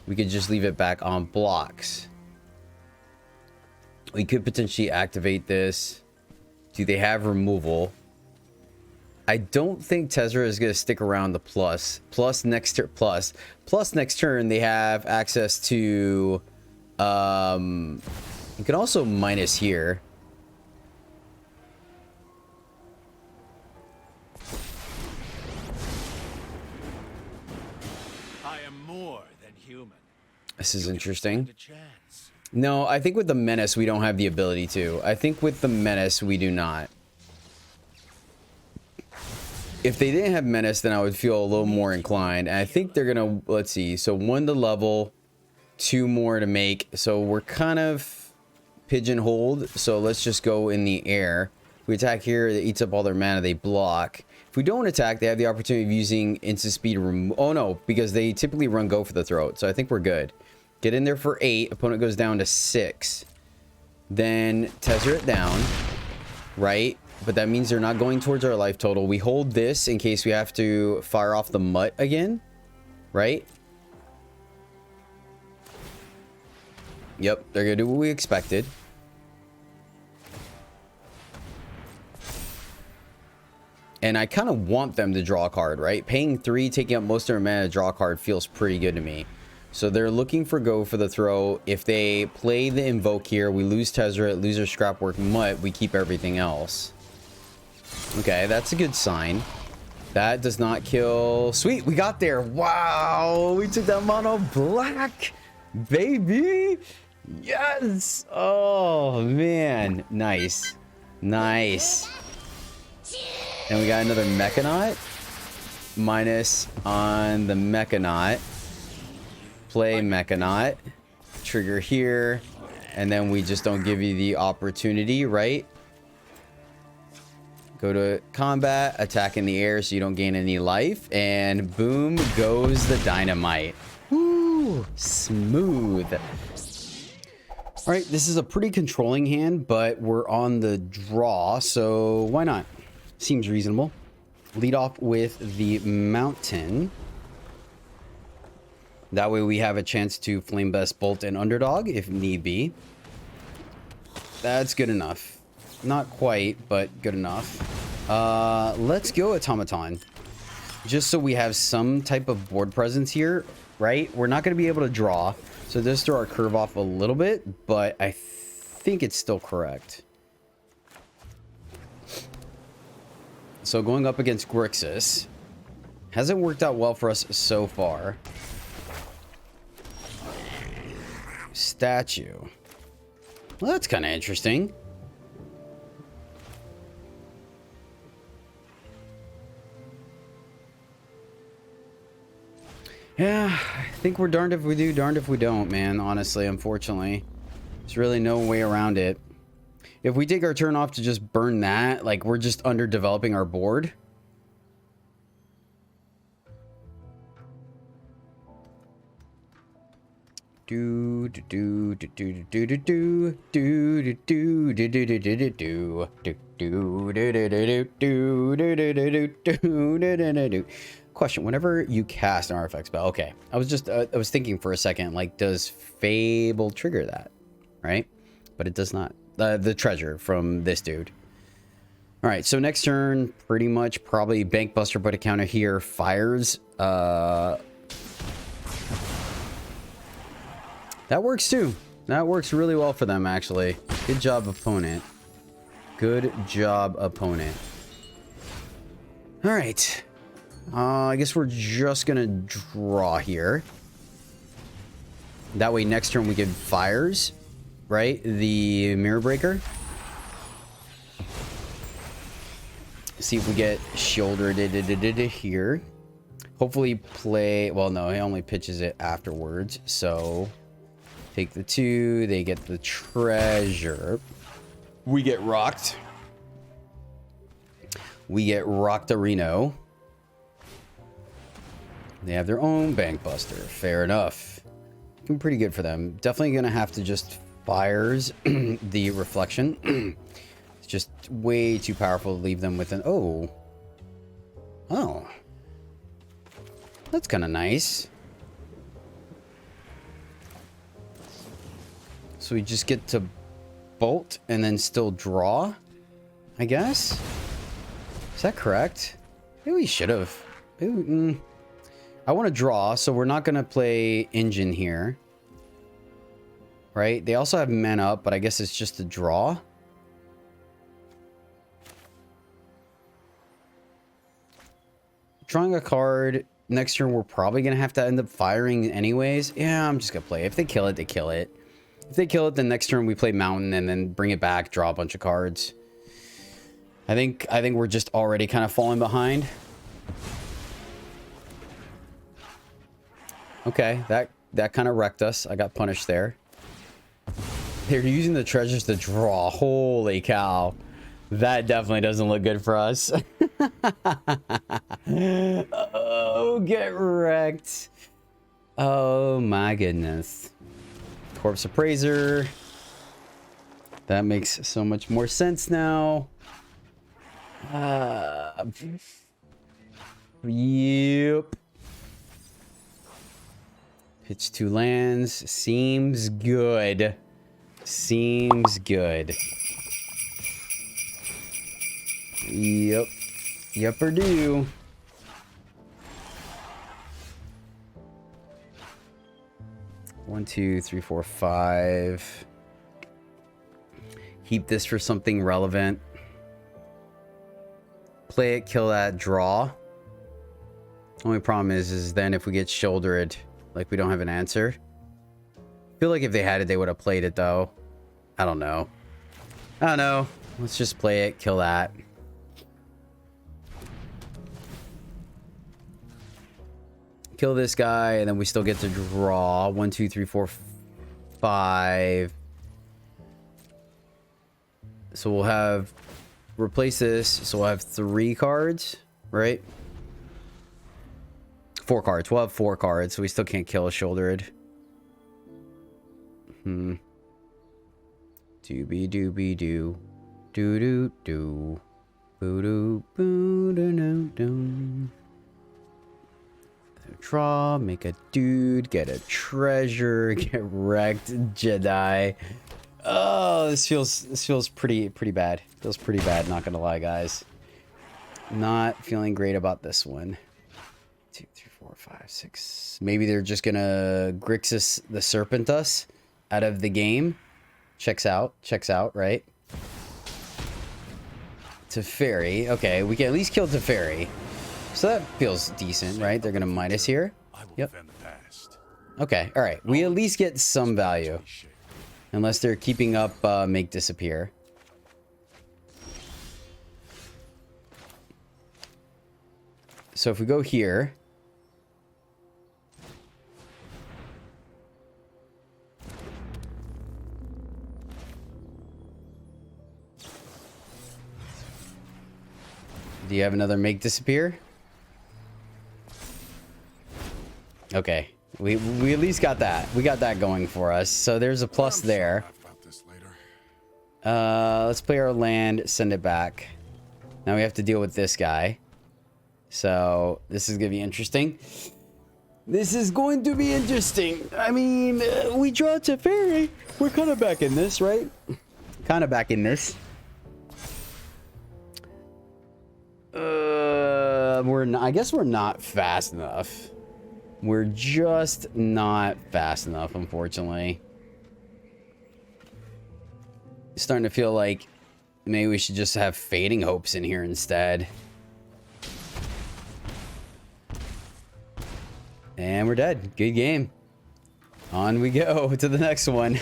We could just leave it back on blocks. We could potentially activate this. Do they have removal? I don't think Tezzeret is going to stick around the plus. Plus next turn they have access to you can also minus here. I am more than human. This is interesting. No, I think with the Menace we don't have the ability to. I think with the Menace we do not. If they didn't have Menace, then I would feel a little more inclined. And I think they're gonna, let's see, so 1 to level, 2 more to make. So we're kind of pigeonholed. So let's just go in the air. If we attack here, it eats up all their mana, they block. If we don't attack, they have the opportunity of using instant speed. Oh no, because they typically run go for the throat. So I think we're good. Get in there for 8. Opponent goes down to 6. Then Tezzeret down, right? But that means they're not going towards our life total. We hold this in case we have to fire off the Mutt again, right? Yep, they're going to do what we expected. And I kind of want them to draw a card, right? Paying 3, taking up most of their mana to draw a card feels pretty good to me. So they're looking for go for the throw. If they play the Invoke here, we lose Tezzeret, lose our Scrapwork Mutt, we keep everything else. Okay, that's a good sign. That does not kill. Sweet, we got there. Wow, we took that mono black, baby. Yes. Oh, man. Nice. Nice. And we got another Mechanaut. Minus on the Mechanaut. Play Mechanaut. Trigger here. And then we just don't give you the opportunity, right? Go to combat, attack in the air so you don't gain any life. And boom goes the dynamite. Woo! Smooth. All right, this is a pretty controlling hand, but we're on the draw, so why not? Seems reasonable. Lead off with the mountain. That way we have a chance to Flame Best Bolt and Underdog if need be. That's good enough. Not quite, but good enough. Let's go Automaton. Just so we have some type of board presence here, right? We're not going to be able to draw. So this throw our curve off a little bit, but I think it's still correct. So going up against Grixis hasn't worked out well for us so far. Statue. Well, that's kind of interesting. Yeah, I think we're darned if we do, darned if we don't, man. Honestly, unfortunately. There's really no way around it. If we take our turn off to just burn that, like, we're just underdeveloping our board. Do do do do do do do do do do do do do do do do do do. Question: whenever you cast an artifact spell, okay, I was thinking for a second, like, does Fable trigger that, right? But it does not. The treasure from this dude. All right, so next turn, pretty much probably Bank Buster, put a counter here. Fires. That works too. That works really well for them, actually. Good job, opponent. Good job, opponent. All right. I guess we're just gonna draw here. That way next turn we get fires, right? The Mirror Breaker. See if we get shouldered here. Hopefully play... Well, no, he only pitches it afterwards. So take the 2. They get the treasure. We get rocked. We get Roctorino. They have their own Bank Buster. Fair enough. Looking pretty good for them. Definitely going to have to just fires the reflection. It's just way too powerful to leave them with an... Oh. Oh. That's kind of nice. So we just get to bolt and then still draw, I guess? Is that correct? Maybe we should have. I want to draw, so we're not going to play engine here. Right? They also have men up, but I guess it's just a draw. Drawing a card. Next turn, we're probably going to have to end up firing anyways. Yeah, I'm just going to play. If they kill it, they kill it. If they kill it, then next turn we play mountain and then bring it back, draw a bunch of cards. I think we're just already kind of falling behind. Okay, that kind of wrecked us. I got punished there. They're using the treasures to draw. Holy cow. That definitely doesn't look good for us. Oh, get wrecked. Oh my goodness. Corpse Appraiser. That makes so much more sense now. Yep. Pitch 2 lands. Seems good. Seems good. Yep. Yep or do. One, two, three, four, 5. Keep this for something relevant. Play it, kill that, draw. Only problem is then if we get shouldered, like we don't have an answer. I feel like if they had it, they would have played it though. I don't know. I don't know. Let's just play it, kill that. Kill this guy, and then we still get to draw. 1, 2, 3, 4, 5. So we'll have replace this. So we'll have 3 cards, right? 4 cards. We'll have 4 cards, so we still can't kill a Shouldered. Doobie doobie doo. Doo doo doo. Boo doo boo doo doo doo. Draw, make a dude, get a treasure, get wrecked, Jedi. Oh, this feels pretty bad. Feels pretty bad, not gonna lie, guys. Not feeling great about this one. 2, 3, 4, 5, 6. Maybe they're just gonna Grixis the Serpent us out of the game. Checks out, right? Teferi. Okay, we can at least kill Teferi. So that feels decent, right? They're gonna Midas here. Yep. Okay, all right. We at least get some value. Unless they're keeping up make disappear. So if we go here. Do you have another make disappear? Okay. We at least got that. We got that going for us. So there's a plus there. Let's play our land, send it back. Now we have to deal with this guy. So this is going to be interesting. This is going to be interesting. I mean, we draw Teferi. We're kind of back in this, right? Kind of back in this. I guess we're not fast enough. We're just not fast enough, unfortunately. Starting to feel like maybe we should just have Fading Hopes in here instead. And we're dead. Good game. On we go to the next one.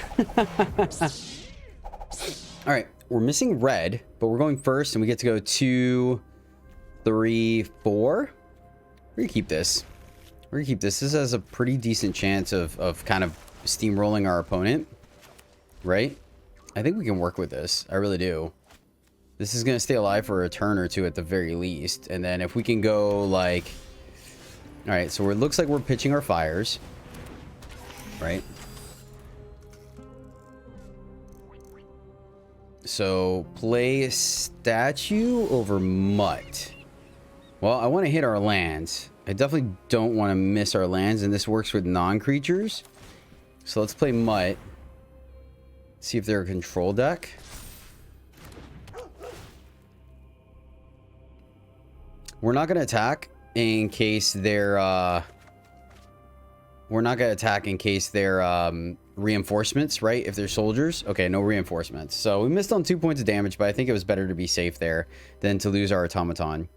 All right, we're missing red, but we're going first, and we get to go 2, 3, 4. We're gonna keep this. We're gonna keep this. This has a pretty decent chance of kind of steamrolling our opponent, right? I think we can work with this. I really do. This is gonna stay alive for a turn or 2 at the very least, and then if we can go like, all right. So it looks like we're pitching our fires, right? So play statue over mutt. Well, I want to hit our lands. I definitely don't want to miss our lands, and this works with non-creatures. So let's play mutt. See if they're a control deck. We're not going to attack in case they're reinforcements, right? If they're soldiers. Okay, no reinforcements. So we missed on 2 points of damage, but I think it was better to be safe there than to lose our automaton.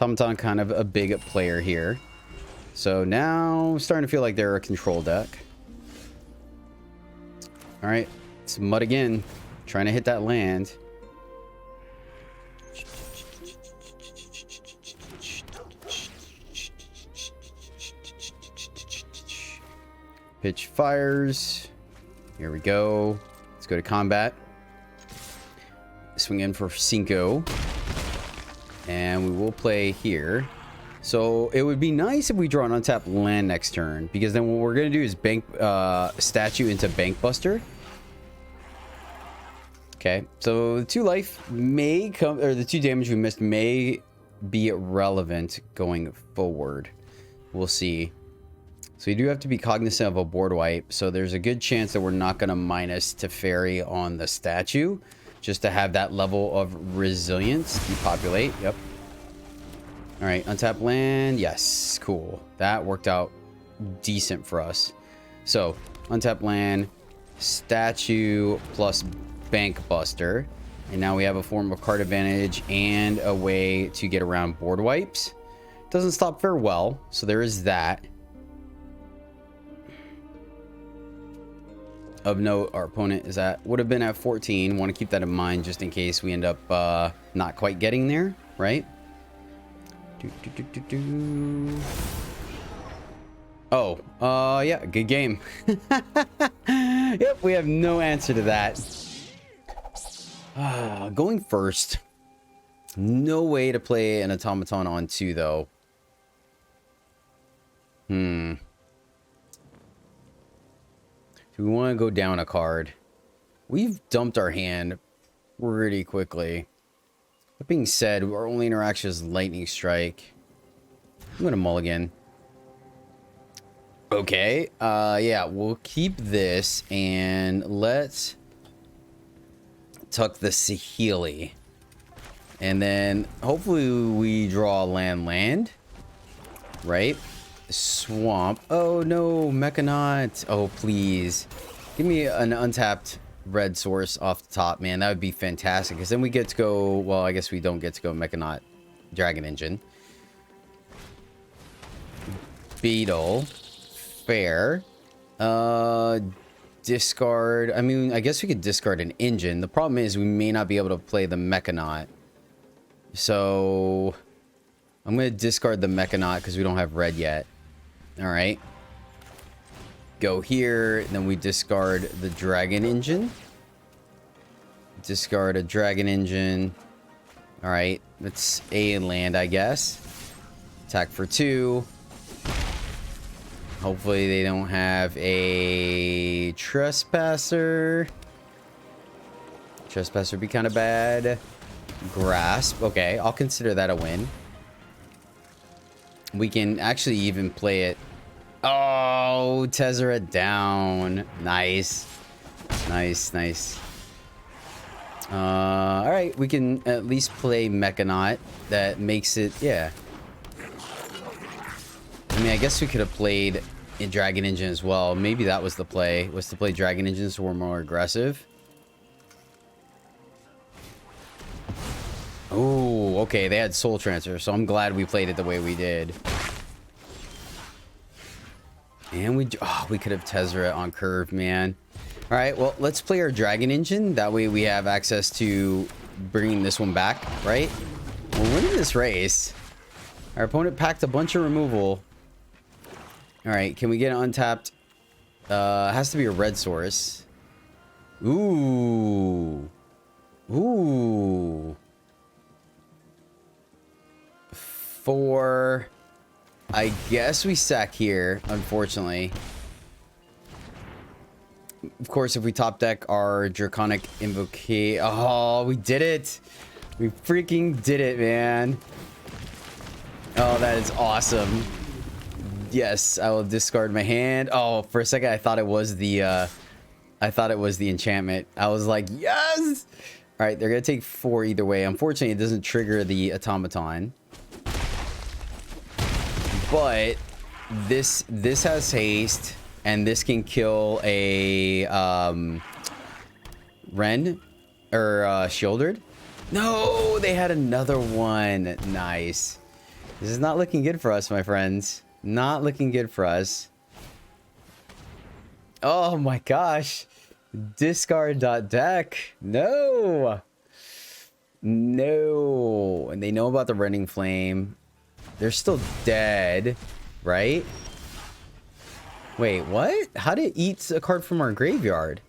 Automaton kind of a big player here. So now starting to feel like they're a control deck. All right, it's mud again, trying to hit that land. Pitch fires. Here we go. Let's go to combat. Swing in for Cinco. And we will play here. So it would be nice if we draw an untapped land next turn, because then what we're going to do is bank statue into Bank Buster. Okay, so the 2 life may come, or the 2 damage we missed may be relevant going forward. We'll see. So you do have to be cognizant of a board wipe. So there's a good chance that we're not going to minus Teferi on the statue, just to have that level of resilience. Depopulate. Yep. All right, untap land. Yes, cool. That worked out decent for us. So untap land, statue plus Bank Buster, and now we have a form of card advantage and a way to get around board wipes. Doesn't stop farewell, so there is that. Of note, our opponent is would have been at 14. Want to keep that in mind just in case we end up not quite getting there, right? Oh, yeah, good game. Yep, we have no answer to that. Going first. No way to play an automaton on 2 though. Do we want to go down a card? We've dumped our hand pretty quickly. That being said, our only interaction is Lightning Strike. I'm gonna mulligan. Okay, yeah, we'll keep this and let's tuck the Saheeli. And then hopefully we draw land, right? Swamp. Oh no, Mechanaut. Oh, please. Give me an untapped red source off the top, man. That would be fantastic. Because then we get to go, well, I guess we don't get to go Mechanaut Dragon Engine. Beetle. Fair. Discard. I mean, I guess we could discard an engine. The problem is we may not be able to play the Mechanaut. So I'm going to discard the Mechanaut because we don't have red yet. All right. Go here. Then we discard the Dragon Engine. Discard a Dragon Engine. All right. That's a land, I guess. Attack for 2. Hopefully they don't have a Trespasser. Trespasser would be kind of bad. Grasp. Okay, I'll consider that a win. We can actually even play it. Oh, Tezzeret down. Nice. Nice, nice. All right, we can at least play Mechanaut. That makes it, yeah. I mean, I guess we could have played a Dragon Engine as well. Maybe that was the play, was to play Dragon Engines so we're more aggressive. Oh, okay, they had Soul Transfer, so I'm glad we played it the way we did. And we could have Tezzeret on curve, man. All right, well, let's play our Dragon Engine. That way we have access to bringing this one back, right? We're winning this race. Our opponent packed a bunch of removal. All right, can we get an untapped? Has to be a red source. Ooh. Ooh. 4. I guess we sack here, unfortunately. Of course, if we top deck our Draconic Invocation... Oh, we did it! We freaking did it, man. Oh, that is awesome. Yes, I will discard my hand. Oh, for a second, I thought it was the... enchantment. I was like, yes! All right, they're going to take 4 either way. Unfortunately, it doesn't trigger the automaton. But this has haste, and this can kill a Ren or Shieldred. No, they had another one. Nice. This is not looking good for us, my friends. Not looking good for us. Oh my gosh. Discard.deck. No. No. And they know about the Rending Flame. They're still dead, right? Wait, what? How did it eat a card from our graveyard?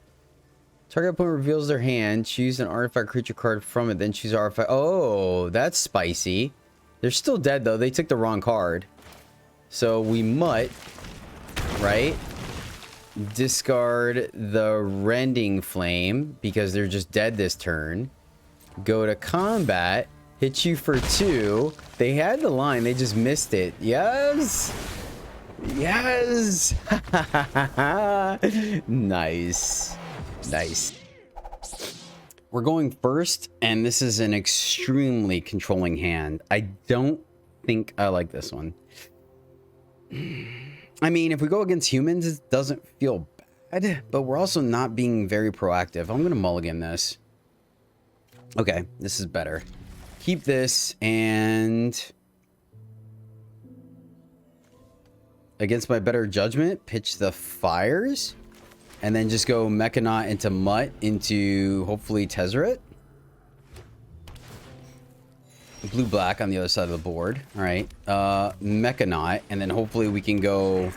Target opponent reveals their hand. Choose an artifact creature card from it. Then choose artifact. Oh, that's spicy. They're still dead, though. They took the wrong card. So we mutt, right? Discard the Rending Flame because they're just dead this turn. Go to combat. Hit you for 2. They had the line. They just missed it. Yes. Yes. Nice. Nice. We're going first, and this is an extremely controlling hand. I don't think I like this one. I mean, if we go against humans, it doesn't feel bad, but we're also not being very proactive. I'm going to mulligan this. Okay, this is better. Keep this, and against my better judgment, pitch the fires, and then just go Mechanaut into Mutt into hopefully Tezzeret. Blue-black on the other side of the board. All right. Mechanaut, and then hopefully we can go,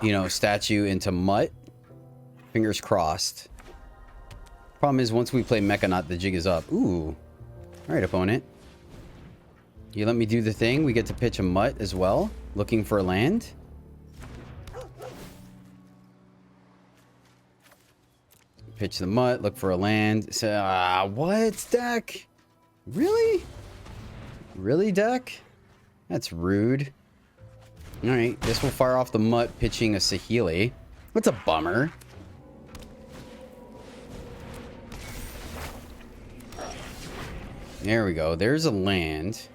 you know, statue into Mutt. Fingers crossed. Problem is, once we play Mechanaut, the jig is up. Ooh. Alright, opponent. You let me do the thing. We get to pitch a mutt as well. Looking for land. Pitch the mutt. Look for a land. So, what, deck? Really? Really, deck? That's rude. Alright, this will fire off the mutt, pitching a Saheeli. What's a bummer? There we go. There's a land.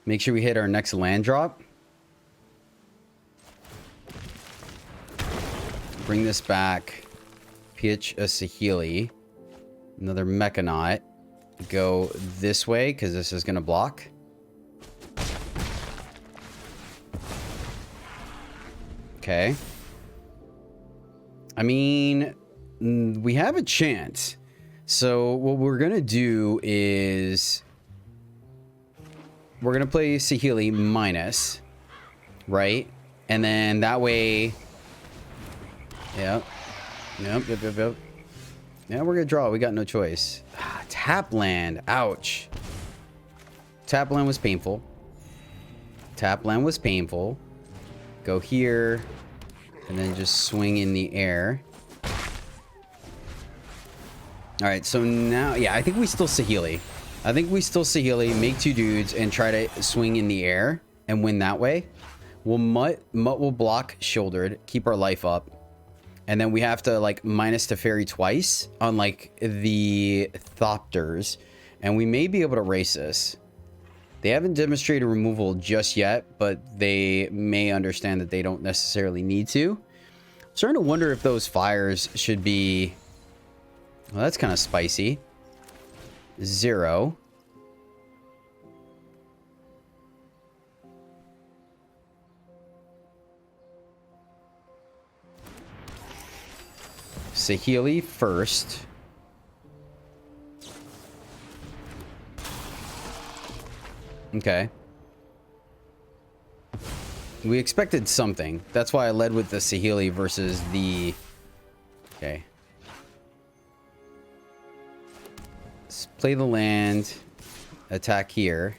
Make sure we hit our next land drop. Bring this back. Pitch a Saheeli. Another Mechanaut. Go this way, because this is going to block. Okay. I mean, we have a chance. So what we're going to do is we're going to play Saheeli minus, right? And then that way... Yep. Yeah, we're going to draw. We got no choice. Tap land. Ouch. Tap land was painful. Tap land was painful. Go here. And then just swing in the air. Alright, so now... Yeah, I think we still Saheeli. I think we still Saheeli, make 2 dudes, and try to swing in the air and win that way. We'll Mutt will block shouldered, keep our life up. And then we have to, like, minus to fairy twice on, like, the Thopters. And we may be able to race this. They haven't demonstrated removal just yet, but they may understand that they don't necessarily need to. I'm starting to wonder if those fires should be... Well, that's kind of spicy. 0. Saheeli first. Okay. We expected something. That's why I led with the Saheeli versus the... Okay. Let's play the land. Attack here.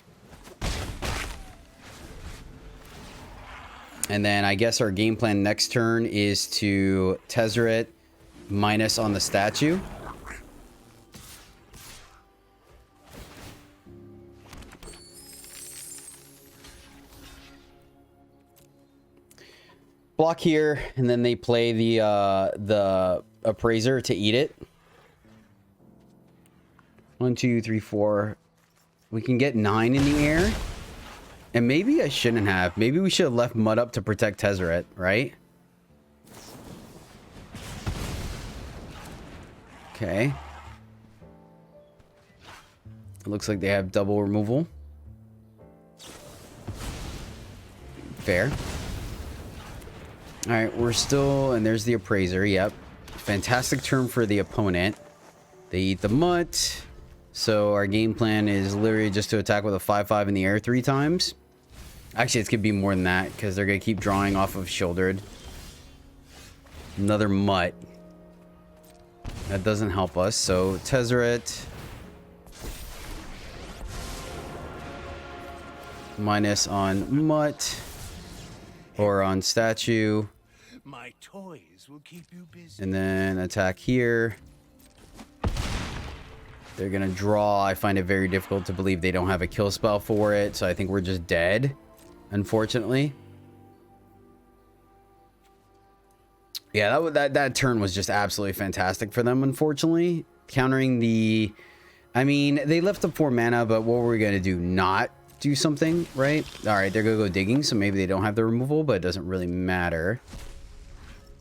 And then I guess our game plan next turn is to Tezzeret minus on the statue. Block here, and then they play the appraiser to eat it. 1, 2, 3, 4. We can get 9 in the air. And maybe I shouldn't have. Maybe we should have left Mud up to protect Tezzeret, right? Okay. It looks like they have double removal. Fair. Alright, we're still... And there's the appraiser, yep. Fantastic turn for the opponent. They eat the mutt. So our game plan is literally just to attack with a 5/5 in the air 3 times. Actually, it's going to be more than that, because they're going to keep drawing off of shouldered. Another mutt. That doesn't help us. So Tezzeret minus on mutt or on statue. My toys will keep you busy. And then attack here. They're going to draw. I find it very difficult to believe they don't have a kill spell for it. So I think we're just dead, unfortunately. Yeah, that turn was just absolutely fantastic for them, unfortunately. Countering the... I mean, they left up 4 mana, but what were we going to do? Not do something, right? Alright, they're going to go digging, so maybe they don't have the removal, but it doesn't really matter.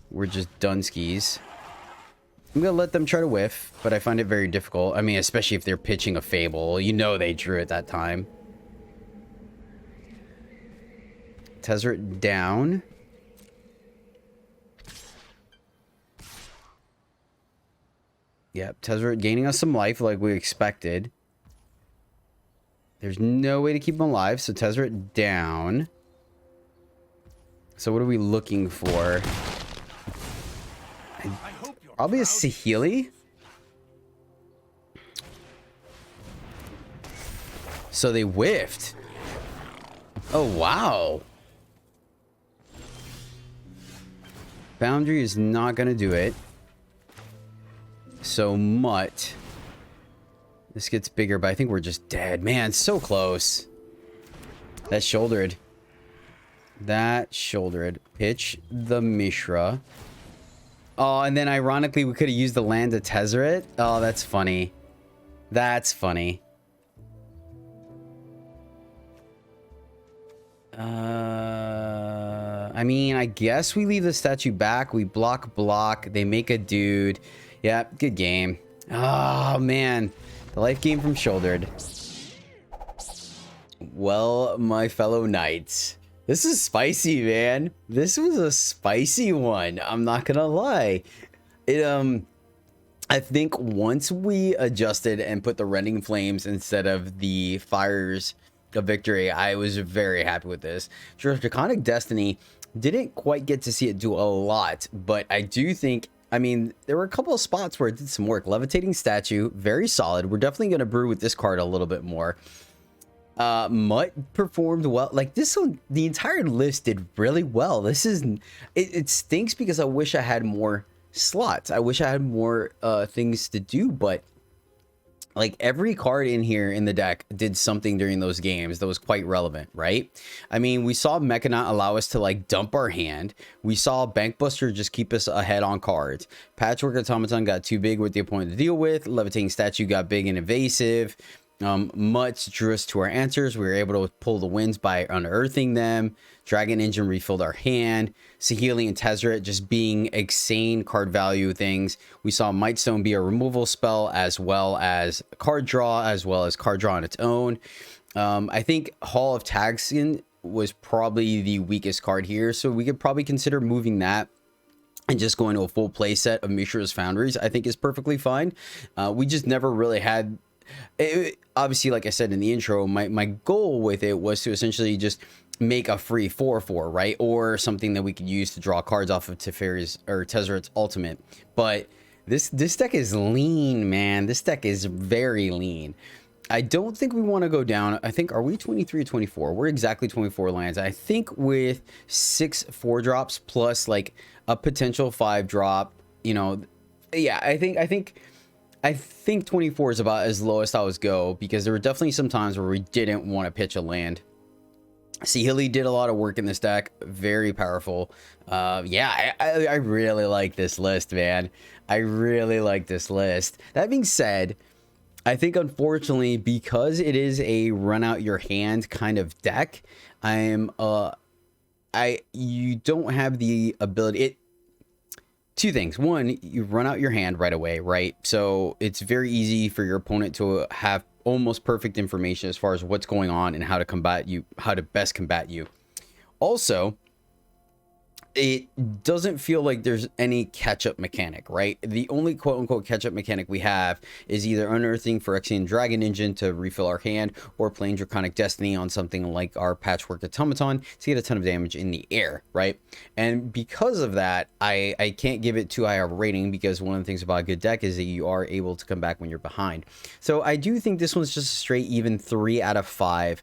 We're just Dunskies. I'm going to let them try to whiff, but I find it very difficult. I mean, especially if they're pitching a Fable. You know they drew at that time. Tezzeret down. Yep, Tezzeret gaining us some life like we expected. There's no way to keep him alive, so Tezzeret down. So what are we looking for? Probably a Saheeli. So they whiffed. Oh, wow. Boundary is not going to do it. So Mutt. This gets bigger, but I think we're just dead. Man, so close. That shouldered. That shouldered. Pitch the Mishra. Oh, and then ironically, we could have used the land of Tezzeret. Oh, that's funny. That's funny. I mean, I guess we leave the statue back. We block. They make a dude. Yeah, good game. Oh, man. The life game from shouldered. Well, my fellow knights. This is spicy, man. This was a spicy one. I'm not gonna lie. I think once we adjusted and put the rending flames instead of the fires of victory, I was very happy with this. Draconic Destiny didn't quite get to see it do a lot, but I do think, I mean, there were a couple of spots where it did some work. Levitating Statue, very solid. We're definitely going to brew with this card a little bit more. Mutt performed well. Like this one, the entire list did really well. This is, it stinks because I wish I had more slots. I wish I had more things to do, but like every card in here in the deck did something during those games that was quite relevant, right? I mean, we saw Mechanaut allow us to like dump our hand. We saw Bankbuster just keep us ahead on cards. Patchwork Automaton got too big with the opponent to deal with. Levitating Statue got big and evasive. Mutt drew us to our answers. We were able to pull the wins by unearthing them. Dragon Engine refilled our hand. Saheeli and Tezzeret just being insane card value things. We saw Mightstone be a removal spell as well as card draw, as well as card draw on its own. I think Hall of Taxon was probably the weakest card here, so we could probably consider moving that and just going to a full play set of Mishra's Foundries. I think is perfectly fine. We just never really had... obviously, like I said in the intro, my goal with it was to essentially just make a free 4/4, right? Or something that we could use to draw cards off of Teferi's or Tezzeret's ultimate. But this deck is lean, man. This deck is very lean. I don't think we want to go down. I think, are we 23 or 24? We're exactly 24 lands. I think with 6 4-drops plus like a potential 5-drop, you know, yeah, I think 24 is about as low as I was go, because there were definitely some times where we didn't want to pitch a land. Saheeli did a lot of work in this deck. Very powerful. Yeah, I really like this list, man. I really like this list. That being said, I think unfortunately, because it is a run out your hand kind of deck, you don't have the ability. Two things. One, you run out your hand right away, right? So it's very easy for your opponent to have almost perfect information as far as what's going on and how to combat you, how to best combat you. Also, it doesn't feel like there's any catch-up mechanic, right? The only quote-unquote catch-up mechanic we have is either unearthing Phyrexian Dragon Engine to refill our hand, or playing Draconic Destiny on something like our Patchwork Automaton to get a ton of damage in the air, right? And because of that, I can't give it too high of a rating, because one of the things about a good deck is that you are able to come back when you're behind. So I do think this one's just a straight even 3 out of 5.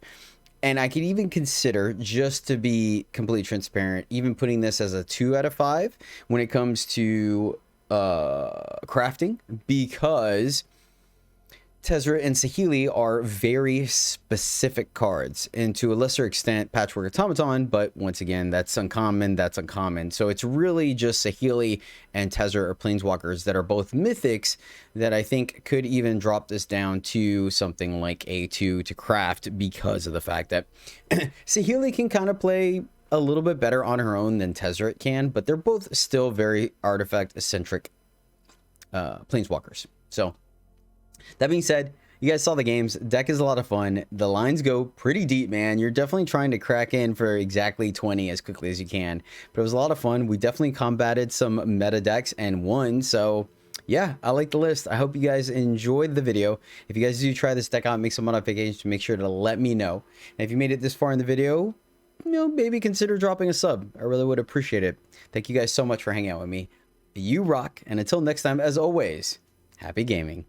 And I could even consider, just to be completely transparent, even putting this as a 2 out of 5 when it comes to crafting, because Tezzeret and Saheeli are very specific cards, and to a lesser extent Patchwork Automaton, but once again, that's uncommon. So it's really just Saheeli and Tezzeret are planeswalkers that are both mythics that I think could even drop this down to something like A2 to craft, because of the fact that Saheeli can kind of play a little bit better on her own than Tezzeret can, but they're both still very artifact-centric planeswalkers. So that being said, you guys saw the games. Deck is a lot of fun. The lines go pretty deep, man. You're definitely trying to crack in for exactly 20 as quickly as you can. But it was a lot of fun. We definitely combated some meta decks and won. So yeah, I like the list. I hope you guys enjoyed the video. If you guys do try this deck out, make some modifications, make sure to let me know. And if you made it this far in the video, maybe consider dropping a sub. I really would appreciate it. Thank you guys so much for hanging out with me. You rock, and until next time, as always, happy gaming.